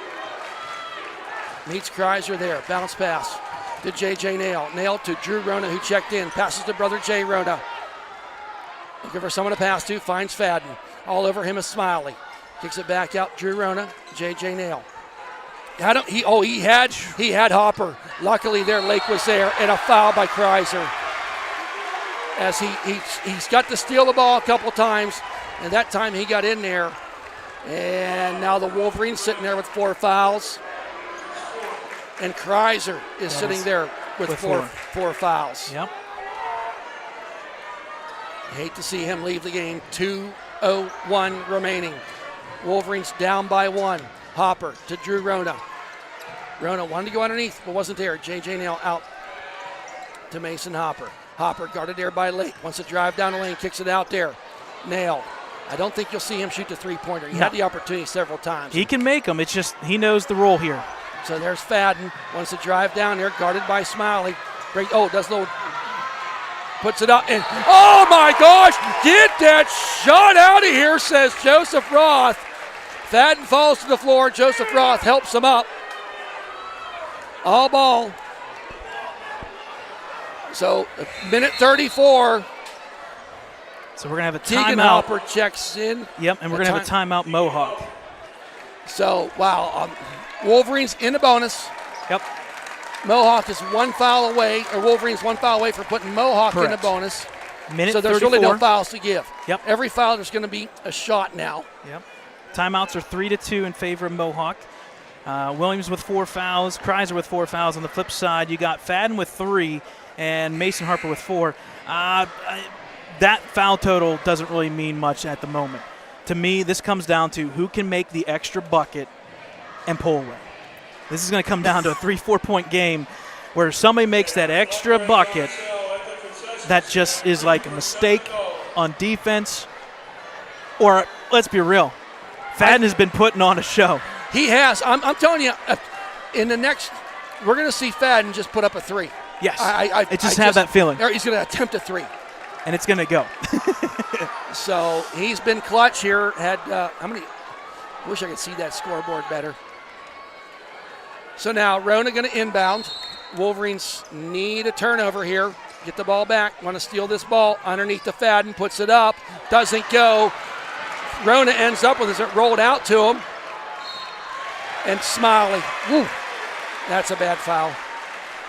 Meets Kreiser there. Bounce pass to J.J. Nail. Nail to Drew Rona, who checked in. Passes to brother Jay Rona. Looking for someone to pass to. Finds Fadden. All over him is Smiley. Kicks it back out. Drew Rona. J.J. Nail. He had Hopper. Luckily there, Lake was there. And a foul by Kreiser. As he's got to steal the ball a couple times. And that time he got in there. And now the Wolverines sitting there with 4 fouls. And Kreiser is sitting there with four fouls. Yep. Hate to see him leave the game. 2:01 remaining. Wolverines down by 1. Hopper to Drew Rona. Rona wanted to go underneath, but wasn't there. J.J. Nail out to Mason Hopper. Hopper guarded there by Lake. Wants to drive down the lane, kicks it out there. Nail. I don't think you'll see him shoot the three-pointer. He had the opportunity several times. He can make them. It's just he knows the role here. So there's Fadden. Wants to drive down there, guarded by Smiley. Does little, puts it up, and oh my gosh, get that shot out of here, says Joseph Roth. Fadden falls to the floor. Joseph Roth helps him up. All ball. So, minute 34. So we're going to have a Tegan timeout. Hopper checks in. Yep, and we're going to have a timeout Mohawk. So, wow. Wolverines in the bonus. Yep. Mohawk is one foul away, or Wolverines one foul away from putting Mohawk in the bonus. Minute so there's 34. really no fouls to give. Yep. Every foul, there's going to be a shot now. Yep. Timeouts are 3-2 in favor of Mohawk. Williams with 4 fouls, Kreiser with 4 fouls. On the flip side, you got Fadden with 3 and Mason Harper with 4. That foul total doesn't really mean much at the moment. To me, this comes down to who can make the extra bucket and pull away. This is going to come down to a 3-4 point game where somebody makes that extra bucket that just is like a mistake on defense. Or, let's be real, Fadden has been putting on a show. He has. I'm telling you, in the next, we're going to see Fadden just put up a 3. Yes. I just have that feeling. He's going to attempt a 3. And it's going to go. So he's been clutch here. Had how many? Wish I could see that scoreboard better. So now Rona going to inbound. Wolverines need a turnover here. Get the ball back. Want to steal this ball underneath the Fadden. Puts it up. Doesn't go. Rona ends up with it rolled out to him. And Smiley. Woo. That's a bad foul.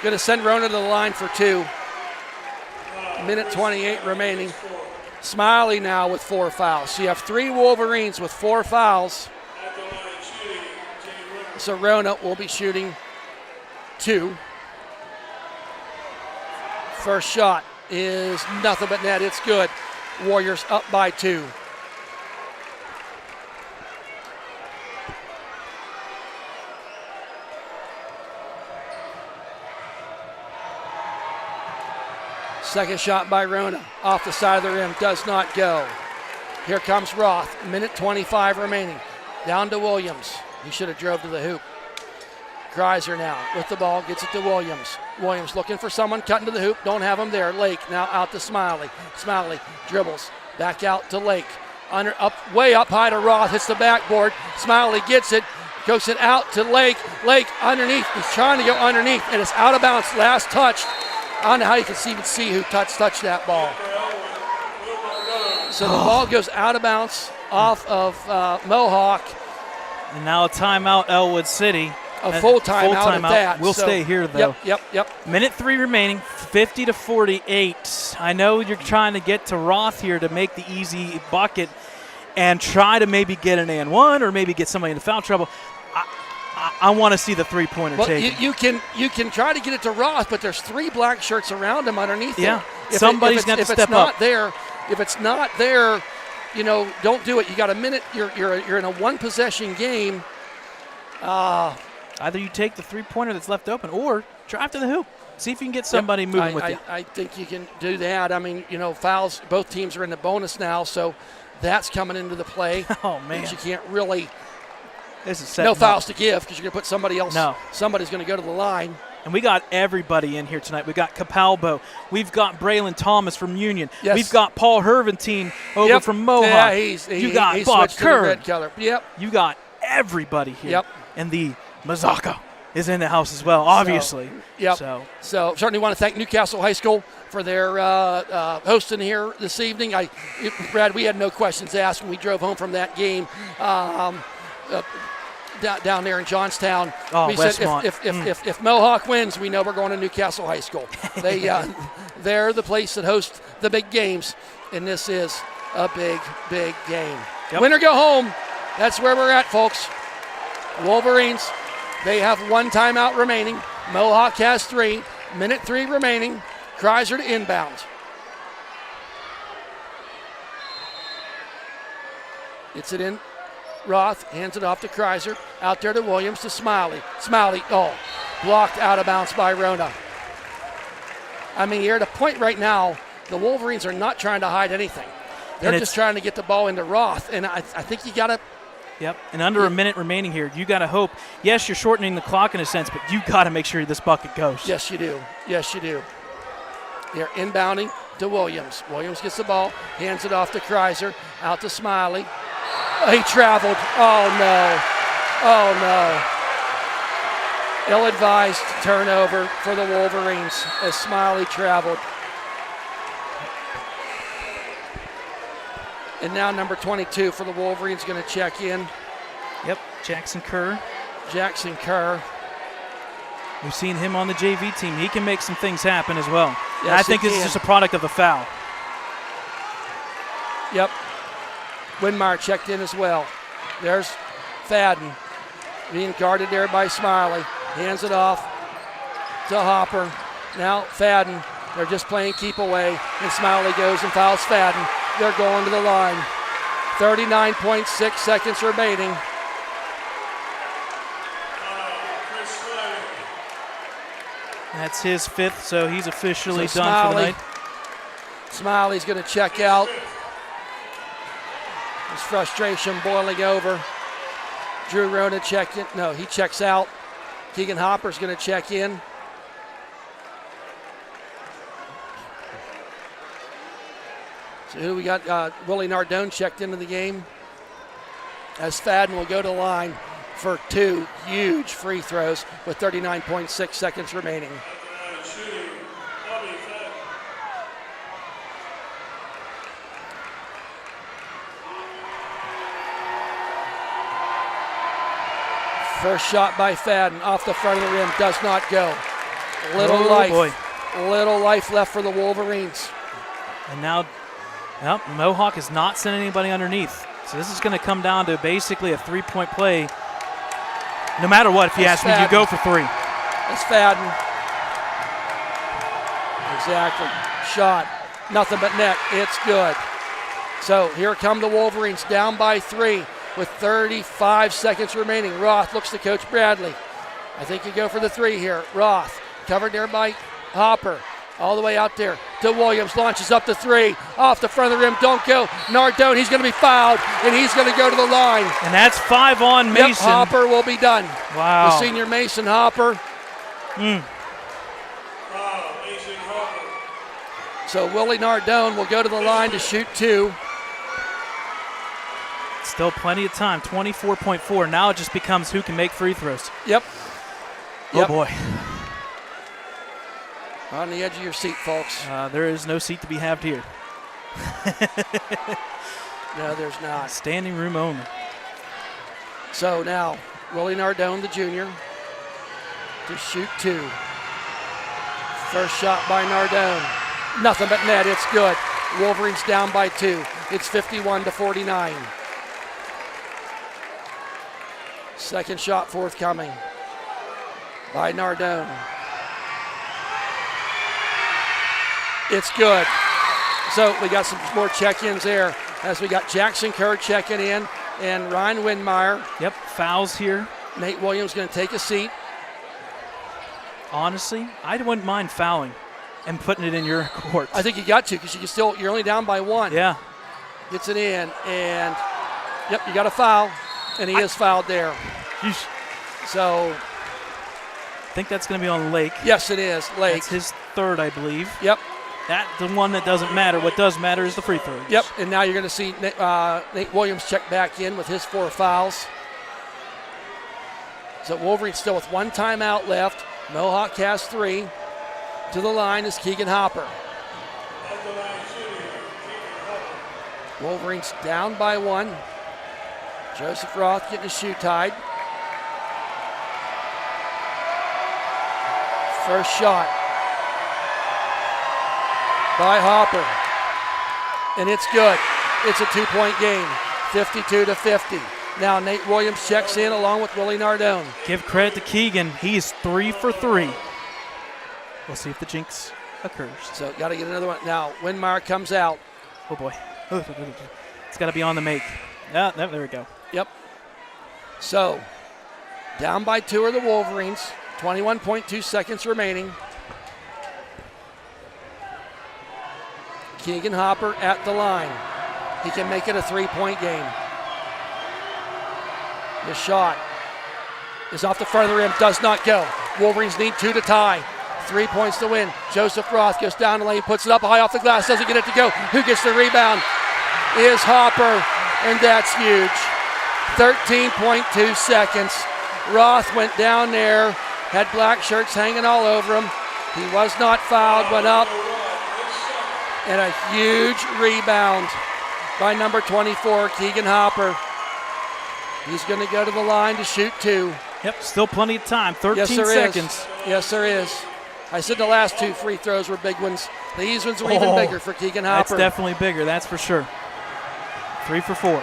Going to send Rona to the line for 2. Minute 28 remaining. Smiley now with 4 fouls. So you have 3 Wolverines with 4 fouls. So Rona will be shooting 2. First shot is nothing but net. It's good. Warriors up by 2. Second shot by Rona. Off the side of the rim. Does not go. Here comes Roth. Minute 25 remaining. Down to Williams. He should have drove to the hoop. Kreiser now with the ball. Gets it to Williams. Williams looking for someone. Cutting to the hoop. Don't have him there. Lake now out to Smiley. Smiley dribbles. Back out to Lake. Way up high to Roth. Hits the backboard. Smiley gets it. Goes it out to Lake. Lake underneath. He's trying to go underneath. And it's out of bounds. Last touch. I don't know how you can even see who touched that ball. So the ball goes out of bounds off of Mohawk. And now a timeout, Ellwood City. A full timeout at that. We'll stay here, though. Yep. Minute 3 remaining, 50-48. I know you're trying to get to Roth here to make the easy bucket and try to maybe get an and one or maybe get somebody into foul trouble. I want to see the three-pointer taken. You can try to get it to Roth, but there's 3 black shirts around him underneath. Yeah, him. Somebody's got to step up. If it's not there, don't do it. You got a minute. You're in a one-possession game. Either you take the three-pointer that's left open or drive to the hoop. See if you can get somebody moving with you. I think you can do that. I mean, fouls. Both teams are in the bonus now, so that's coming into the play. Oh man, but you can't really. This is no fouls to give because you're going to put somebody else. No. Somebody's going to go to the line. And we got everybody in here tonight. We got Capalbo. We've got Braylon Thomas from Union. Yes. We've got Paul Herventine over from Mohawk. Yeah, you got Bob Kerr. Yep. You got everybody here. Yep. And the Mazaka is in the house as well, obviously. So certainly want to thank Newcastle High School for their hosting here this evening. Brad, we had no questions asked when we drove home from that game. Down there in Johnstown, we said if Mohawk wins, we know we're going to Newcastle High School. They're the place that hosts the big games, and this is a big game. Yep. Win or go home. That's where we're at, folks. Wolverines, they have 1 timeout remaining. Mohawk has 3. Minute 3 remaining. Kreiser to inbound. It's it in. Roth hands it off to Kreiser. Out there to Williams to Smiley. Smiley, blocked out of bounds by Rona. I mean, you're at a point right now, the Wolverines are not trying to hide anything. They're just trying to get the ball into Roth, and I think you got to. Yep, and under a minute remaining here, you got to hope. Yes, you're shortening the clock in a sense, but you got to make sure this bucket goes. Yes, you do. Yes, you do. They're inbounding to Williams. Williams gets the ball, hands it off to Kreiser, out to Smiley. He traveled. Oh, no. Oh, no. Ill-advised turnover for the Wolverines as Smiley traveled. And now number 22 for the Wolverines going to check in. Yep, Jackson Kerr. Jackson Kerr. We've seen him on the JV team. He can make some things happen as well. Yes, I think this is just a product of the foul. Yep. Winmeyer checked in as well. There's Fadden being guarded there by Smiley. Hands it off to Hopper. Now Fadden. They're just playing keep away, and Smiley goes and fouls Fadden. They're going to the line. 39.6 seconds remaining. That's his fifth, so he's officially done for the night. Smiley's going to check out. His frustration boiling over. Drew Rona checked in. No, he checks out. Keegan Hopper's going to check in. So who we got? Willie Nardone checked into the game. As Fadden will go to the line for two huge free throws with 39.6 seconds remaining. First shot by Fadden off the front of the rim, does not go. Little life left for the Wolverines. And now, Mohawk has not sent anybody underneath. So this is going to come down to basically a three-point play. No matter what, if you ask me, you go for three. That's Fadden. Exactly. Shot. Nothing but net. It's good. So here come the Wolverines down by 3 with 35 seconds remaining. Roth looks to Coach Bradley. I think you go for the 3 here. Roth covered there by Hopper. All the way out there to Williams, launches up the 3, off the front of the rim, don't go. Nardone, he's going to be fouled, and he's going to go to the line. And that's 5 on Mason. Yep, Hopper will be done. Wow. The senior Mason Hopper. So Willie Nardone will go to the line to shoot 2. Still plenty of time, 24.4. Now it just becomes who can make free throws. Yep. Oh, boy. On the edge of your seat, folks. There is no seat to be had here. No, there's not. Standing room only. So now, Willie Nardone, the junior, to shoot 2. First shot by Nardone. Nothing but net. It's good. Wolverines down by 2. It's 51-49. Second shot forthcoming by Nardone. It's good. So we got some more check-ins there as we got Jackson Kerr checking in and Ryan Winmeyer. Yep, fouls here. Nate Williams going to take a seat. Honestly, I wouldn't mind fouling and putting it in your court. I think you got to because you can still, you're only down by 1. Yeah. Gets it in and, yep, you got a foul. And he is fouled there. Yeesh. So. I think that's going to be on Lake. Yes, it is. Lake. That's his 3rd, I believe. Yep. That's the one that doesn't matter. What does matter is the free throws. Yep, and now you're going to see Nate Williams check back in with his 4 fouls. So Wolverines still with 1 timeout left. Mohawk has 3. To the line is Keegan Hopper. Wolverines down by 1. Joseph Roth getting his shoe tied. First shot by Hopper. And it's good. It's a 2-point game, 52-50. Now Nate Williams checks in along with Willie Nardone. Give credit to Keegan. He is 3 for 3. We'll see if the jinx occurs. So got to get another one. Now Winmeyer comes out. Oh, boy. It's got to be on the make. Yeah, there we go. Yep. So, down by 2 are the Wolverines. 21.2 seconds remaining. Keegan Hopper at the line. He can make it a 3-point game. The shot is off the front of the rim, does not go. Wolverines need 2 to tie. 3 points to win. Joseph Roth goes down the lane, puts it up high off the glass, doesn't get it to go. Who gets the rebound? Is Hopper, and that's huge. 13.2 seconds. Roth went down there, had black shirts hanging all over him. He was not fouled, went up, and a huge rebound by number 24, Keegan Hopper. He's going to go to the line to shoot 2. Yep, still plenty of time, 13 yes, there seconds. Is. Yes, there is. I said the last 2 free throws were big ones. These ones were even bigger for Keegan Hopper. That's definitely bigger, that's for sure. 3 for 4.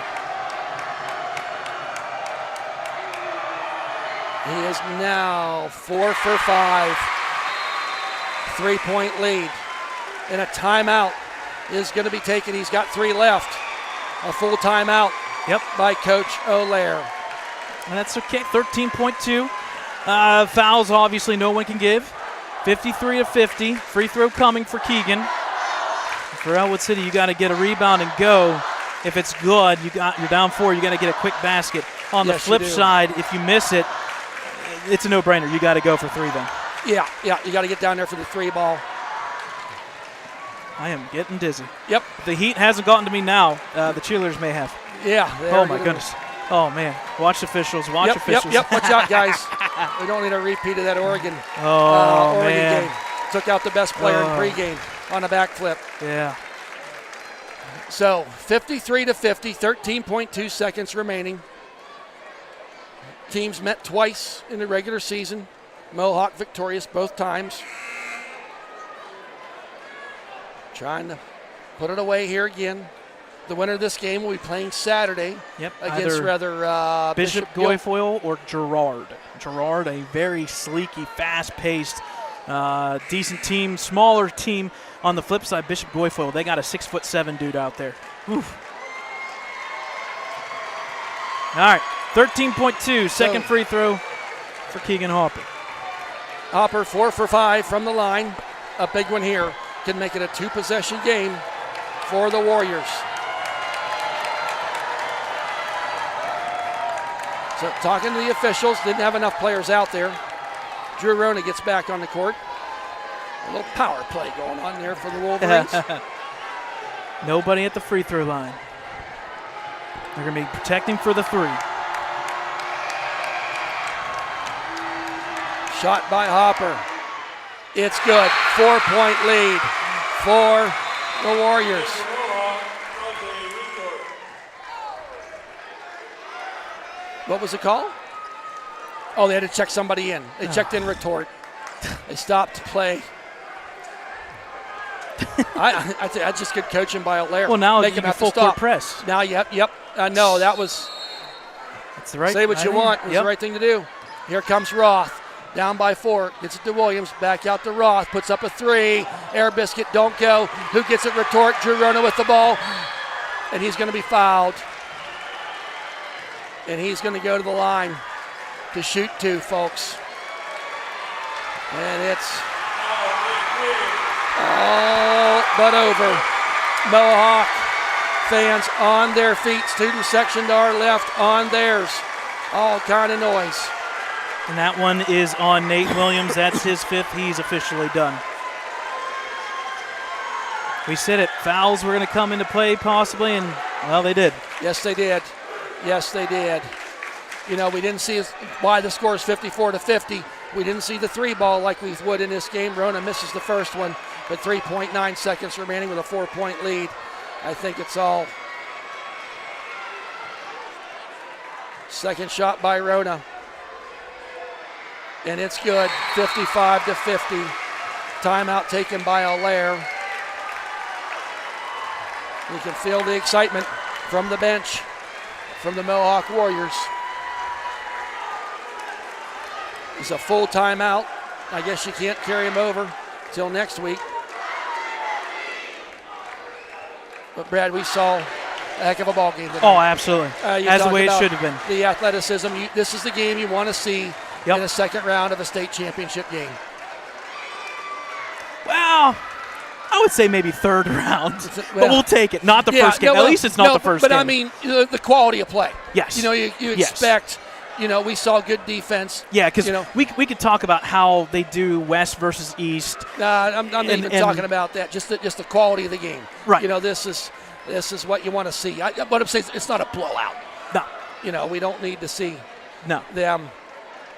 He is now 4 for 5. 3-point lead. And a timeout is going to be taken. He's got 3 left. A full timeout by Coach O'Lear. And that's okay, 13.2. Fouls, obviously, no one can give. 53 to 50. Free throw coming for Keegan. For Ellwood City, you got to get a rebound and go. If it's good, you're down 4. You got to get a quick basket. On the flip side, if you miss it, it's a no-brainer. You got to go for 3 then. Yeah, you got to get down there for the 3 ball. I am getting dizzy. Yep. The heat hasn't gotten to me now. The cheerleaders may have. Yeah. Oh, my goodness. Oh, man. Watch officials. Watch officials. Yep. Watch out, guys. We don't need a repeat of that Oregon game. Took out the best player in pregame on a backflip. Yeah. So 53 to 50, 13.2 seconds remaining. Teams met twice in the regular season. Mohawk victorious both times. Trying to put it away here again. The winner of this game will be playing Saturday against Bishop Guilfoyle or Girard. Girard, a very sleeky, fast-paced, decent team, smaller team. On the flip side, Bishop Guilfoyle, they got a 6'7" dude out there. Oof. All right, 13.2, second free throw for Keegan Hopper. Hopper 4 for 5 from the line. A big one here. Can make it a 2-possession game for the Warriors. So talking to the officials, didn't have enough players out there. Drew Rona gets back on the court. A little power play going on there for the Wolverines. Nobody at the free throw line. They're going to be protecting for the 3. Shot by Hopper. It's good. 4-point lead for the Warriors. What was the call? Oh, they had to check somebody in. They checked in retort. They stopped play. That's just good coaching by O'Lear. Well, now make you him have full to stop. court press. Now, no, that was. That's the right. Say what you want. It was the right thing to do. Here comes Roth. Down by 4. Gets it to Williams. Back out to Roth. Puts up a 3. Air biscuit. Don't go. Who gets it? Retort. Drew Rona with the ball. And he's going to be fouled. And he's going to go to the line to shoot 2, folks. And it's all but over. Mohawk fans on their feet. Student section to our left on theirs. All kind of noise. And that one is on Nate Williams. That's his 5th. He's officially done. We said it. Fouls were going to come into play possibly, and, well, they did. Yes, they did. Yes, they did. You know, we didn't see why the score is 54 to 50. We didn't see the 3 ball like we would in this game. Rona misses the first one, but 3.9 seconds remaining with a 4-point lead. I think it's all. Second shot by Rona. And it's good, 55 to 50. Timeout taken by O'Lear. You can feel the excitement from the bench, from the Mohawk Warriors. It's a full timeout. I guess you can't carry him over till next week. But Brad, we saw heck of a ball game tonight. Oh, absolutely. You As the talk way it about should have been. The athleticism. This is the game you want to see in the second round of a state championship game. Well, I would say maybe third round, but we'll take it. Not the first game. At least it's not the first game. But I mean, the quality of play. Yes. You expect. We saw good defense. Yeah, because we could talk about how they do West versus East. I'm not even talking about that. Just the quality of the game. Right. This is what you want to see. What I'm saying is it's not a blowout. No. We don't need to see. No. Them.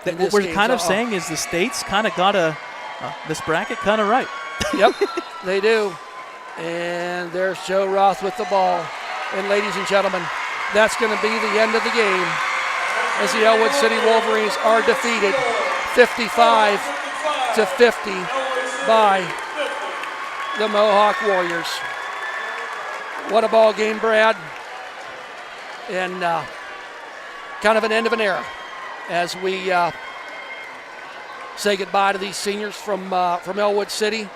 What we're kind of saying is the state's kind of got this bracket kind of right. Yep, they do. And there's Joe Roth with the ball. And ladies and gentlemen, that's going to be the end of the game as the Ellwood City Wolverines are defeated 55-50 by the Mohawk Warriors. What a ball game, Brad. And kind of an end of an era as we say goodbye to these seniors from Ellwood City.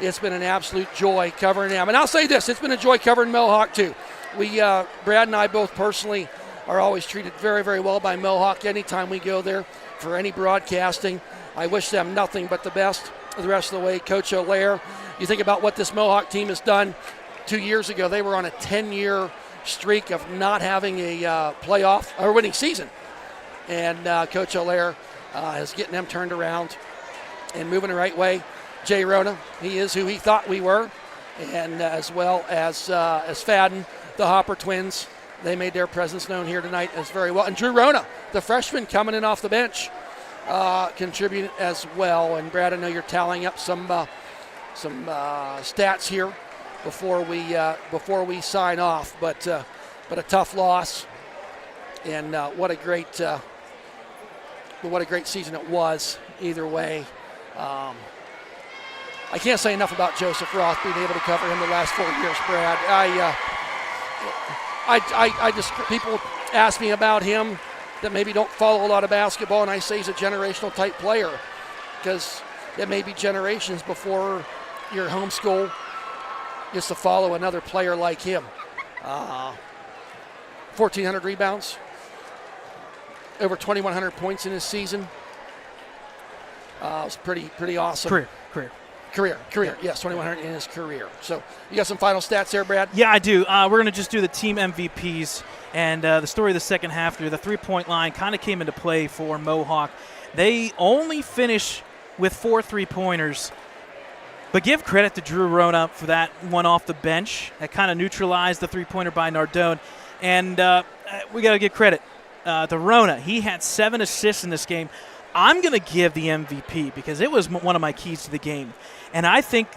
It's been an absolute joy covering them. And I'll say this, it's been a joy covering Mohawk too. Brad and I both personally are always treated very, very well by Mohawk anytime we go there for any broadcasting. I wish them nothing but the best the rest of the way. Coach O'Lear, you think about what this Mohawk team has done. 2 years ago, they were on a 10-year streak of not having a playoff or winning season. And Coach O'Lear is getting them turned around and moving the right way. Jay Rona, he is who he thought we were, and as well as Fadden, the Hopper twins, they made their presence known here tonight as very well. And Drew Rona, the freshman coming in off the bench, contributed as well. And Brad, I know you're tallying up some stats here before we sign off, but a tough loss, and what a great season it was either way. I can't say enough about Joseph Roth being able to cover him the last 4 years, Brad. I just, people ask me about him that maybe don't follow a lot of basketball, and I say he's a generational type player because it may be generations before your home school gets to follow another player like him. 1,400 rebounds, over 2,100 points in his season. It was pretty awesome. Career, yes, 2,100 in his career. So you got some final stats there, Brad? Yeah, I do. We're going to just do the team MVPs. And the story of the second half there, the three-point line kind of came into play for Mohawk. They only finish with 4 3-pointers. But give credit to Drew Rona for that one off the bench. That kind of neutralized the three-pointer by Nardone. And we got to give credit to Rona. He had 7 assists in this game. I'm going to give the MVP because it was one of my keys to the game. And I think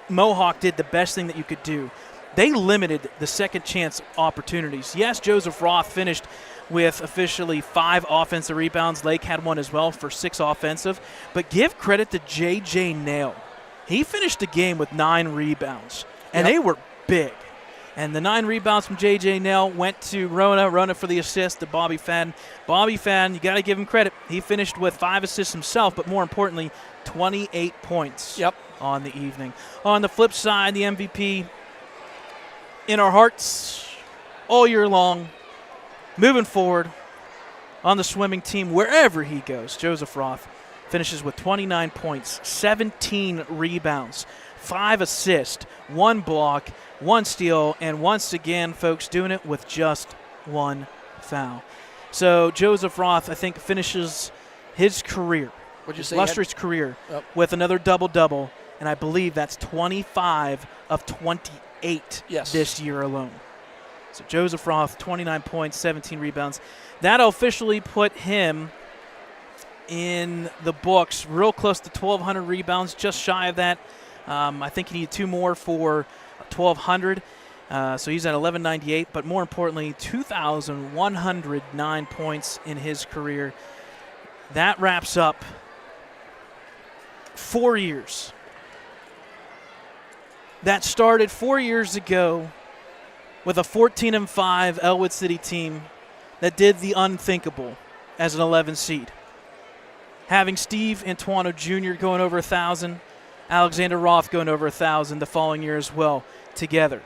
Mohawk did the best thing that you could do. They limited the second chance opportunities. Yes, Joseph Roth finished with officially 5 offensive rebounds. Lake had one as well for 6 offensive. But give credit to J.J. Nail. He finished the game with 9 rebounds, and they were big. And the 9 rebounds from J.J. Nail went to Rona for the assist to Bobby Fadden. Bobby Fadden, you got to give him credit. He finished with 5 assists himself, but more importantly, 28 points on the evening. On the flip side, the MVP in our hearts all year long, moving forward on the swimming team, wherever he goes, Joseph Roth finishes with 29 points, 17 rebounds, 5 assists, 1 block, 1 steal, and once again, folks, doing it with just 1 foul. So Joseph Roth, I think, finishes his career, illustrious career, with another double-double, and I believe that's 25 of 28 this year alone. So Joseph Roth, 29 points, 17 rebounds. That'll officially put him in the books, real close to 1,200 rebounds, just shy of that. I think he needed 2 more for 1,200. So he's at 1,198, but more importantly, 2,109 points in his career. That wraps up 4 years. That started 4 years ago with a 14-5 Ellwood City team that did the unthinkable as an 11 seed. Having Steve Antuano Jr. going over 1,000, Alexander Roth going over 1,000 the following year as well together.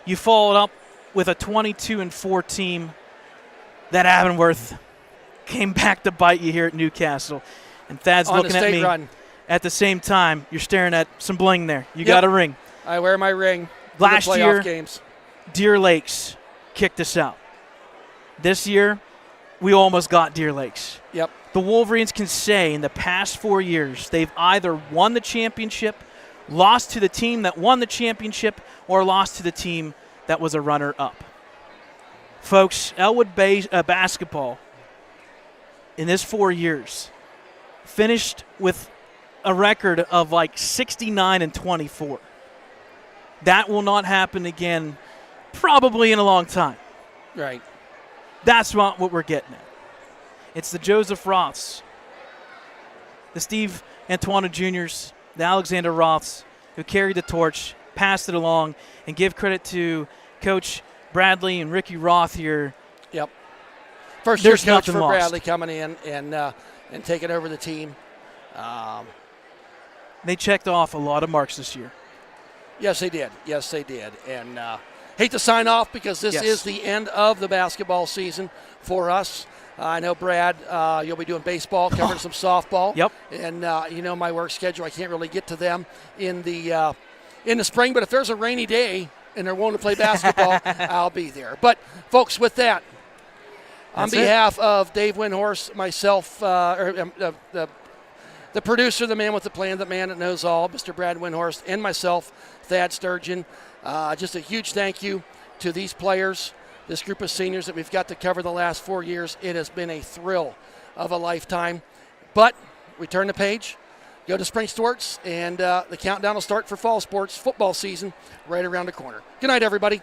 You followed up with a 22-4 team, that Avonworth came back to bite you here at Newcastle. And Thad's on looking at me. Run. At the same time, you're staring at some bling there. You got a ring. I wear my ring. Last year, games. Deer Lakes kicked us out. This year, we almost got Deer Lakes. Yep. The Wolverines can say in the past 4 years, they've either won the championship, lost to the team that won the championship, or lost to the team that was a runner-up. Folks, Ellwood basketball in this 4 years finished with a record of like 69-24. That will not happen again probably in a long time. Right. That's what we're getting at. It's the Joseph Roths, the Steve Antoine Jr.'s, the Alexander Roths who carried the torch, passed it along, and give credit to Coach Bradley and Ricky Roth here. Yep. First year coach for lost. Bradley coming in and taking over the team. They checked off a lot of marks this year. Yes, they did. Yes, they did. And hate to sign off because this is the end of the basketball season for us. I know, Brad, you'll be doing baseball, covering some softball. Yep. And, my work schedule, I can't really get to them in the spring. But if there's a rainy day and they're willing to play basketball, I'll be there. But, folks, with that, on behalf of Dave Windhorst, myself, the producer, the man with the plan, the man that knows all, Mr. Brad Windhorst, and myself, Thad Sturgeon, just a huge thank you to these players, this group of seniors that we've got to cover the last 4 years. It has been a thrill of a lifetime. But we turn the page, go to spring sports, and the countdown will start for fall sports football season right around the corner. Good night, everybody.